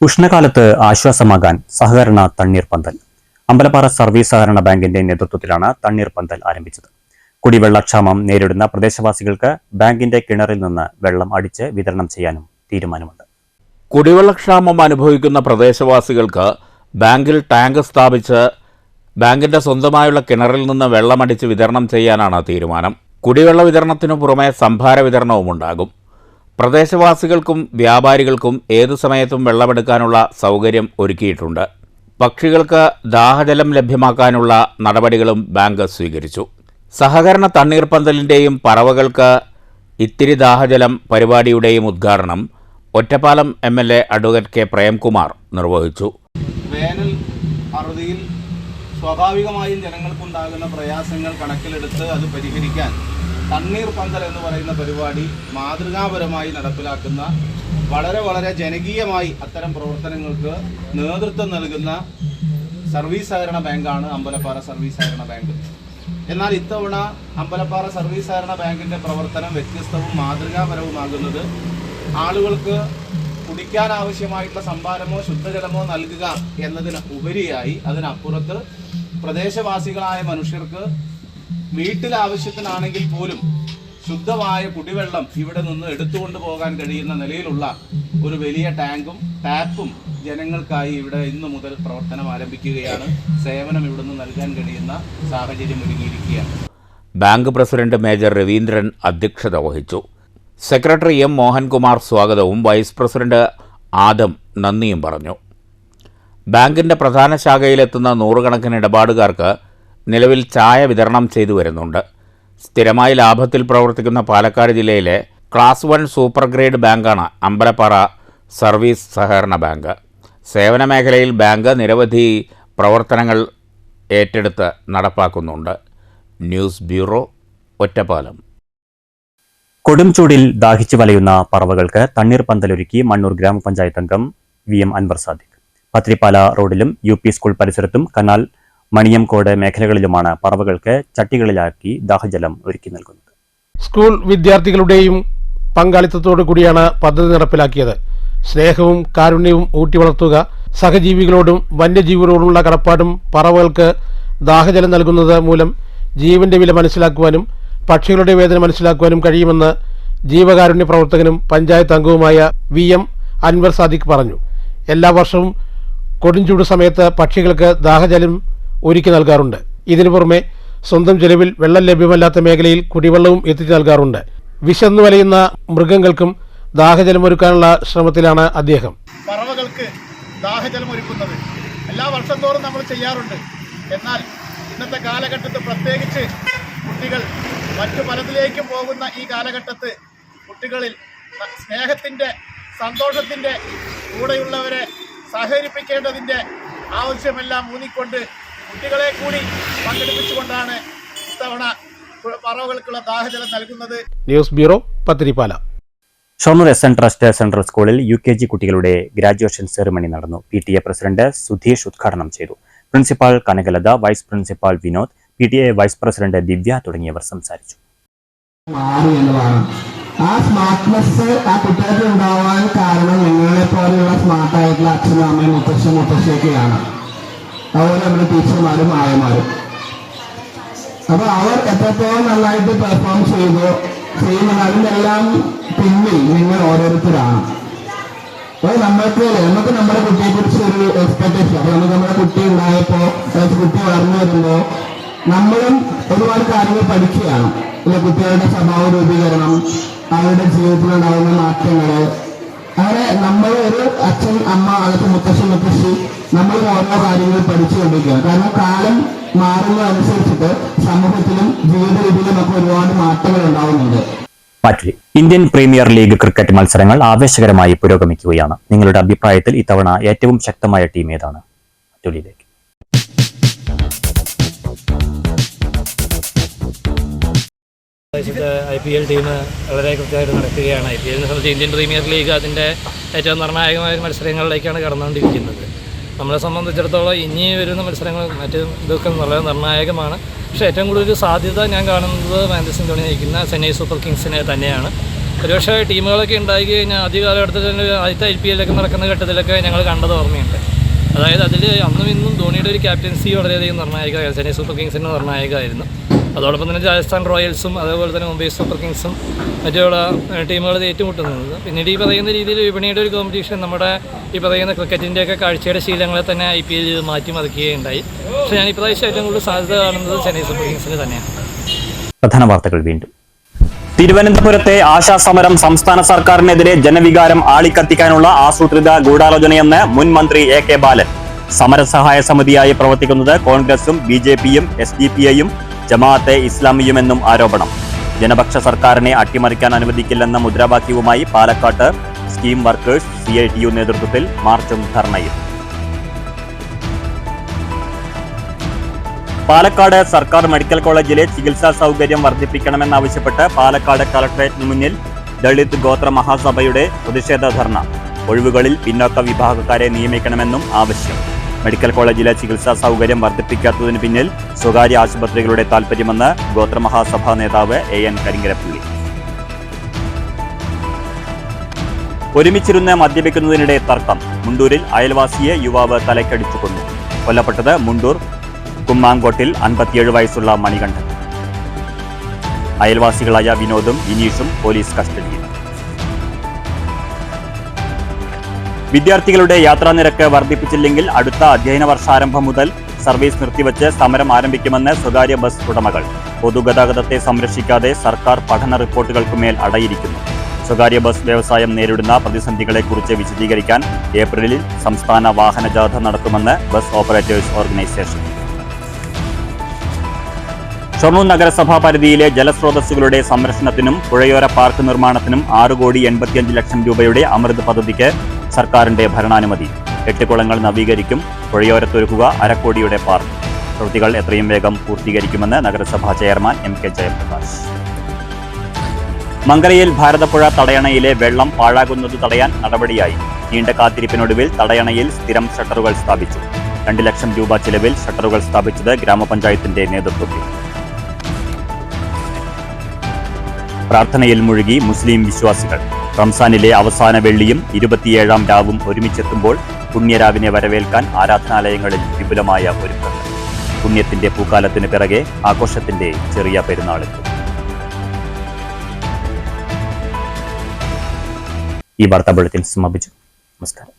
ഉഷ്ണകാലത്ത് ആശ്വാസമാകാൻ സഹകരണ തണ്ണീർപന്തൽ. അമ്പലപ്പാറ സർവീസ് സഹകരണ ബാങ്കിന്റെ നേതൃത്വത്തിലാണ് തണ്ണീർപന്തൽ ആരംഭിച്ചത്. കുടിവെള്ളക്ഷാമം നേരിടുന്ന പ്രദേശവാസികൾക്ക് ബാങ്കിന്റെ കിണറിൽ നിന്ന് വെള്ളം അടിച്ച് വിതരണം ചെയ്യാനും തീരുമാനമുണ്ട്. കുടിവെള്ളക്ഷാമം അനുഭവിക്കുന്ന പ്രദേശവാസികൾക്ക് ബാങ്കിൽ ടാങ്ക് സ്ഥാപിച്ച് ബാങ്കിന്റെ സ്വന്തമായുള്ള കിണറിൽ നിന്ന് വെള്ളമടിച്ച് വിതരണം ചെയ്യാനാണ് തീരുമാനം. കുടിവെള്ള വിതരണത്തിനു പുറമെ സംഭാര വിതരണവും ഉണ്ടാകും. പ്രദേശവാസികൾക്കും വ്യാപാരികൾക്കും ഏതു സമയത്തും വെള്ളമെടുക്കാനുള്ള സൗകര്യം ഒരുക്കിയിട്ടുണ്ട്. പക്ഷികൾക്ക് ദാഹജലം ലഭ്യമാക്കാനുള്ള നടപടികളും ബാങ്ക് സ്വീകരിച്ചു. സഹകരണ തണ്ണീർപന്തലിൻ്റെയും പറവകൾക്ക് ഇത്തിരി ദാഹജലം പരിപാടിയുടെയും ഉദ്ഘാടനം Ottapalam MLA advocate K Premkumar നിർവഹിച്ചു. വേനൽ അറുതിയിൽ സ്വാഭാവികമായും ജനങ്ങൾക്കുണ്ടാകുന്ന പ്രയാസങ്ങൾ കണക്കിലെടുത്ത് അത് പരിഹരിക്കാൻ തണ്ണീർപന്തൽ എന്ന് പറയുന്ന പരിപാടി മാതൃകാപരമായി നടപ്പിലാക്കുന്ന വളരെ ജനകീയമായി അത്തരം പ്രവർത്തനങ്ങൾക്ക് നേതൃത്വം നൽകുന്ന സർവീസ് സഹകരണ ബാങ്കാണ് അമ്പലപ്പാറ സർവീസ് സഹകരണ ബാങ്ക്. എന്നാൽ ഇത്തവണ അമ്പലപ്പാറ സർവീസ് സഹകരണ ബാങ്കിൻ്റെ പ്രവർത്തനം വ്യത്യസ്തവും മാതൃകാപരവുമാകുന്നത് ആളുകൾക്ക് കുടിക്കാൻ ആവശ്യമായിട്ടുള്ള സംഭാരമോ ശുദ്ധജലമോ നൽകുക എന്നതിന് ഉപരിയായി അതിനപ്പുറത്ത് പ്രദേശവാസികളായ മനുഷ്യർക്ക് വീട്ടിലാവശ്യത്തിനാണെങ്കിൽ പോലും ശുദ്ധമായ കുടിവെള്ളം ഇവിടെ നിന്ന് എടുത്തുകൊണ്ട് പോകാൻ കഴിയുന്ന നിലയിലുള്ള ഒരു വലിയ ടാങ്കും ടാപ്പും ജനങ്ങൾക്കായി ഇവിടെ ഇന്നു മുതൽ പ്രവർത്തനം ആരംഭിക്കുകയാണ്. സേവനം ഇവിടുന്ന് നൽകാൻ കഴിയുന്ന സാഹചര്യം ഒരുങ്ങിയിരിക്കുകയാണ്. ബാങ്ക് പ്രസിഡന്റ് മേജർ രവീന്ദ്രൻ അധ്യക്ഷത വഹിച്ചു. സെക്രട്ടറി M മോഹൻകുമാർ സ്വാഗതവും വൈസ് പ്രസിഡന്റ് ആദം നന്ദിയും പറഞ്ഞു. ബാങ്കിന്റെ പ്രധാന ശാഖയിലെത്തുന്ന നൂറുകണക്കിന് ഇടപാടുകാർക്ക് നിലവിൽ ചായ വിതരണം ചെയ്തു വരുന്നുണ്ട്. സ്ഥിരമായി ലാഭത്തിൽ പ്രവർത്തിക്കുന്ന പാലക്കാട് ജില്ലയിലെ ക്ലാസ് 1 സൂപ്പർ ഗ്രേഡ് ബാങ്കാണ് അമ്പലപ്പാറ സർവീസ് സഹകരണ ബാങ്ക്. സേവന മേഖലയിൽ ബാങ്ക് നിരവധി പ്രവർത്തനങ്ങൾ ഏറ്റെടുത്ത് നടപ്പാക്കുന്നുണ്ട്. News bureau, Ottapalam. കൊടും ചൂടിൽ ദാഹിച്ചു വലയുന്ന പറവകൾക്ക് തണ്ണീർപന്തലൊരുക്കി മണ്ണൂർ ഗ്രാമപഞ്ചായത്ത് അംഗം VM അൻവർ സാദിഖ്. പത്രിപ്പാല റോഡിലും UP സ്കൂൾ പരിസരത്തും കനാൽ മണിയംകോട് മേഖലകളിലുമാണ് പറവകൾക്ക് ചട്ടികളിലാക്കി ദാഹജലം ഒരുക്കി നൽകുന്നത്. സ്കൂൾ വിദ്യാർത്ഥികളുടെയും പങ്കാളിത്തത്തോടു കൂടിയാണ് പദ്ധതി നടപ്പിലാക്കിയത്. സ്നേഹവും കാരുണ്യവും ഊട്ടി വളർത്തുക, സഹജീവികളോടും വന്യജീവികളോടുമുള്ള കടപ്പാടും പറവകൾക്ക് ദാഹജലം നൽകുന്നത് മൂലം ജീവന്റെ വില മനസ്സിലാക്കുവാനും പക്ഷികളുടെ വേദന മനസ്സിലാക്കുവാനും കഴിയുമെന്ന് ജീവകാരുണ്യ പ്രവർത്തകനും പഞ്ചായത്ത് അംഗവുമായ VM അൻവർ സാദിഖ് പറഞ്ഞു. എല്ലാ വർഷവും കൊടുംചൂട് സമയത്ത് പക്ഷികൾക്ക് ദാഹജലം ഒരുക്കി നൽകാറുണ്ട്. ഇതിനു പുറമെ സ്വന്തം ചെലവിൽ വെള്ളം ലഭ്യമല്ലാത്ത മേഖലയിൽ കുടിവെള്ളവും എത്തിച്ചു നൽകാറുണ്ട്. വിശന്നു വലയുന്ന മൃഗങ്ങൾക്കും ദാഹജലം ഒരുക്കാനുള്ള ശ്രമത്തിലാണ് അദ്ദേഹം. പറവകൾക്ക് ദാഹജലം ഒരുക്കുന്നത് എല്ലാ വർഷം തോറും നമ്മൾ ചെയ്യാറുണ്ട്. എന്നാൽ ഇന്നത്തെ കാലഘട്ടത്തിൽ പ്രത്യേകിച്ച് കുട്ടികൾ മറ്റു പലതിലേക്കും പോകുന്ന ഈ കാലഘട്ടത്ത് കുട്ടികളിൽ സ്നേഹത്തിൻ്റെ സന്തോഷത്തിൻ്റെ കൂടെയുള്ളവരെ സഹകരിപ്പിക്കേണ്ടതിൻ്റെ ആവശ്യമെല്ലാം ഊന്നിക്കൊണ്ട് കുട്ടികളെ കൂടി പങ്കെടുപ്പിച്ചുകൊണ്ടാണ് ഇത്തവണ പറവകൾക്കുള്ള ദാഹജലം നൽകുന്നത്. News bureau, Pathirippala. Shoranur SN trust central സ്കൂളിൽ UKG കുട്ടികളുടെ ഗ്രാജുവേഷൻ സെറിമണി നടന്നു. PTA പ്രസിഡന്റ് സുധീഷ് ഉദ്ഘാടനം ചെയ്തു. Principal Kanakalatha, vice principal Vinod, PTA vice president Divya തുടങ്ങിയവർ സംസാരിച്ചു. ആ സ്മാർട്ട്നെസ് ആ കുട്ടികൾക്ക് ഉണ്ടാവാൻ കാരണം നിങ്ങളെ പോലെയുള്ള സ്മാർട്ടായിട്ടുള്ള അച്ഛനും അമ്മയും മുത്തശ്ശിയൊക്കെയാണ്. അതുപോലെ നമ്മുടെ ടീച്ചർമാരും ആയമാരും. അപ്പോൾ അവർ എത്രത്തോളം നന്നായിട്ട് പെർഫോം ചെയ്യുന്നത് അതിനെല്ലാം പിന്നിൽ നിങ്ങൾ ഓരോരുത്തരാണ്. അപ്പോൾ നമുക്ക് നമ്മുടെ കുട്ടിയെ കുറിച്ച് ഒരു എക്സ്പെക്ടേഷൻ, അപ്പോൾ നമുക്ക് നമ്മുടെ കുട്ടി ഉണ്ടായപ്പോൾ കുട്ടി വളർന്നു വരുമ്പോൾ നമ്മളും ഒരുപാട് കാര്യങ്ങൾ പഠിക്കുകയാണ്. കുട്ടികളുടെ സ്വഭാവ രൂപീകരണം, അവരുടെ ജീവിതത്തിലുണ്ടാകുന്ന മാറ്റങ്ങൾ, അങ്ങനെ നമ്മൾ ഒരു അച്ഛൻ അമ്മ അതൊക്കെ മുത്തശ്ശി നമ്മൾ ഓരോ കാര്യങ്ങൾ പഠിച്ചുകൊണ്ടിരിക്കുകയാണ്. കാരണം കാലം മാറുന്നതനുസരിച്ചിട്ട് സമൂഹത്തിലും ജീവിത രീതിയിലും ഒക്കെ ഒരുപാട് മാറ്റങ്ങൾ ഉണ്ടാവുന്നുണ്ട്. ഇന്ത്യൻ പ്രീമിയർ ലീഗ് ക്രിക്കറ്റ് മത്സരങ്ങൾ ആവേശകരമായി പുരോഗമിക്കുകയാണ്. നിങ്ങളുടെ അഭിപ്രായത്തിൽ ഇത്തവണ ഏറ്റവും ശക്തമായ ടീം ഏതാണ്? മറ്റൊലിയിലേക്ക്. IPL ടീം വളരെ കൃത്യമായിട്ട് നടക്കുകയാണ്. IPL സംബന്ധിച്ച് ഇന്ത്യൻ പ്രീമിയർ ലീഗ് അതിൻ്റെ ഏറ്റവും നിർണായകമായ മത്സരങ്ങളിലേക്കാണ് കടന്നുകൊണ്ടിരിക്കുന്നത്. നമ്മളെ സംബന്ധിച്ചിടത്തോളം ഇനി വരുന്ന മത്സരങ്ങൾ ഇതൊക്കെ വളരെ നിർണായകമാണ്. പക്ഷേ ഏറ്റവും കൂടുതൽ സാധ്യത ഞാൻ കാണുന്നത് മഹേന്ദ്ര സിംഗ് ധോണി നയിക്കുന്ന ചെന്നൈ സൂപ്പർ കിങ്സിനെ തന്നെയാണ്. ഒരുപക്ഷെ ടീമുകളൊക്കെ ഉണ്ടായി കഴിഞ്ഞാൽ ആദ്യ കാലഘട്ടത്തിൽ ആദ്യത്തെ IPL നടക്കുന്ന ഘട്ടത്തിലൊക്കെ ഞങ്ങൾ കണ്ടത് ഓർമ്മയുണ്ട്. അതായത് അതിൽ അന്നും ഇന്നും ധോണിയുടെ ഒരു ക്യാപ്റ്റൻസി വളരെയധികം നിർണായകമായിരുന്നു. ചെന്നൈ സൂപ്പർ കിങ്സിന് നിർണായകമായിരുന്നു. അതോടൊപ്പം തന്നെ രാജസ്ഥാൻ റോയൽസും അതേപോലെ തന്നെ മുംബൈ സൂപ്പർ കിങ്സും മറ്റുള്ള ടീമുകൾ ഏറ്റുമുട്ടുന്നത്. പിന്നീട് ഈ പറയുന്ന രീതിയിൽ വിപണിയുടെ ഒരു കോമ്പറ്റീഷൻ നമ്മുടെ ഈ പറയുന്ന ക്രിക്കറ്റിൻ്റെയൊക്കെ കാഴ്ചയുടെ ശീലങ്ങളെ തന്നെ IPL മാറ്റിമറിക്കുകയുണ്ടായി. പക്ഷേ ഞാൻ ഇപ്രാവശ്യം ഏറ്റവും കൂടുതൽ സാധ്യത കാണുന്നത് ചെന്നൈ സൂപ്പർ കിങ്സിന് തന്നെയാണ്. പ്രധാന വാർത്തകൾ വീണ്ടും. തിരുവനന്തപുരത്തെ ആശാസമരം സംസ്ഥാന സർക്കാരിനെതിരെ ജനവികാരം ആളിക്കത്തിക്കാനുള്ള ആസൂത്രിത ഗൂഢാലോചനയെന്ന് മുൻ മന്ത്രി AK ബാലൻ. സമരസഹായ സമിതിയായി പ്രവർത്തിക്കുന്നത് കോൺഗ്രസും BJPയും SDPIയും ജമാഅത്തെ ഇസ്ലാമിയുമെന്നും ആരോപണം. ജനപക്ഷ സർക്കാരിനെ അട്ടിമറിക്കാൻ അനുവദിക്കില്ലെന്ന മുദ്രാവാക്യവുമായി പാലക്കാട്ട് സ്കീം വർക്കേഴ്സ് CITU നേതൃത്വത്തിൽ മാർച്ചും ധർണയും. പാലക്കാട് സർക്കാർ മെഡിക്കൽ കോളേജിലെ ചികിത്സാ സൗകര്യം വർദ്ധിപ്പിക്കണമെന്നാവശ്യപ്പെട്ട് പാലക്കാട് കളക്ടറേറ്റിന് മുന്നിൽ ദളിത് ഗോത്ര മഹാസഭയുടെ പ്രതിഷേധ ധർണ. ഒഴിവുകളിൽ പിന്നോക്ക വിഭാഗക്കാരെ നിയമിക്കണമെന്നും ആവശ്യം. മെഡിക്കൽ കോളേജിലെ ചികിത്സാ സൗകര്യം വർദ്ധിപ്പിക്കാത്തതിന് പിന്നിൽ സ്വകാര്യ ആശുപത്രികളുടെ താൽപര്യമെന്ന് ഗോത്രമഹാസഭാ നേതാവ് AN കരിങ്കരപ്പള്ളി. ഒരുമിച്ചിരുന്ന് മദ്യപിക്കുന്നതിനിടെ തർക്കം. മുണ്ടൂരിൽ അയൽവാസിയെ യുവാവ് തലക്കടിച്ചു കൊന്നു. കൊല്ലപ്പെട്ടത് മുണ്ടൂർ കുമ്മാങ്കോട്ടിൽ 57 വയസ്സുള്ള മണികണ്ഠൻ. അയൽവാസികളായ വിനോദും വിനീഷും പോലീസ് കസ്റ്റഡിയിൽ. വിദ്യാർത്ഥികളുടെ യാത്രാ നിരക്ക് വർദ്ധിപ്പിച്ചില്ലെങ്കിൽ അടുത്ത അധ്യയന വർഷാരംഭം മുതൽ സർവീസ് നിർത്തിവച്ച് സമരം ആരംഭിക്കുമെന്ന് സ്വകാര്യ ബസ് ഉടമകൾ. പൊതുഗതാഗതത്തെ സംരക്ഷിക്കാതെ സർക്കാർ പഠന റിപ്പോർട്ടുകൾക്കുമേൽ അടയിരിക്കുന്നു. സ്വകാര്യ ബസ് വ്യവസായം നേരിടുന്ന പ്രതിസന്ധികളെക്കുറിച്ച് വിശദീകരിക്കാൻ ഏപ്രിലിൽ സംസ്ഥാന വാഹന ജാഥ നടത്തുമെന്ന് ബസ് ഓപ്പറേറ്റേഴ്സ് ഓർഗനൈസേഷൻ. ഷൊർണൂർ നഗരസഭാ പരിധിയിലെ ജലസ്രോതസ്സുകളുടെ സംരക്ഷണത്തിനും പുഴയോര പാർക്ക് നിർമ്മാണത്തിനും 6,85 ലക്ഷം രൂപയുടെ അമൃത് പദ്ധതിക്ക് സർക്കാരിന്റെ ഭരണാനുമതി. 8 കുളങ്ങൾ നവീകരിക്കും. പുഴയോരത്തൊരുക്കുക 1/2 കോടിയുടെ പാർക്ക്. പ്രവൃത്തികൾ എത്രയും വേഗം പൂർത്തീകരിക്കുമെന്ന് നഗരസഭാ ചെയർമാൻ MK ജയപ്രകാശ്. മങ്കരയിൽ ഭാരതപ്പുഴ തടയണയിലെ വെള്ളം പാഴാകുന്നത് തടയാൻ നടപടിയായി. നീണ്ട കാത്തിരിപ്പിനൊടുവിൽ തടയണയിൽ സ്ഥിരം ഷട്ടറുകൾ സ്ഥാപിച്ചു. 2 ലക്ഷം രൂപ ചിലവിൽ ഷട്ടറുകൾ സ്ഥാപിച്ചത് ഗ്രാമപഞ്ചായത്തിന്റെ നേതൃത്വത്തിൽ. പ്രാർത്ഥനയിൽ മുഴുകി മുസ്ലിം വിശ്വാസികൾ. റംസാനിലെ അവസാന വെള്ളിയും 27ാം രാവും ഒരുമിച്ചെത്തുമ്പോൾ പുണ്യരാവിനെ വരവേൽക്കാൻ ആരാധനാലയങ്ങളിൽ വിപുലമായ ഒരുക്കങ്ങൾ. പുണ്യത്തിന്റെ പൂക്കാലത്തിന് പിറകെ ആഘോഷത്തിന്റെ ചെറിയ പെരുന്നാളെത്തും. ഈ വാർത്താ ബുള്ളറ്റിൻ സമാപിച്ചു. നമസ്കാരം.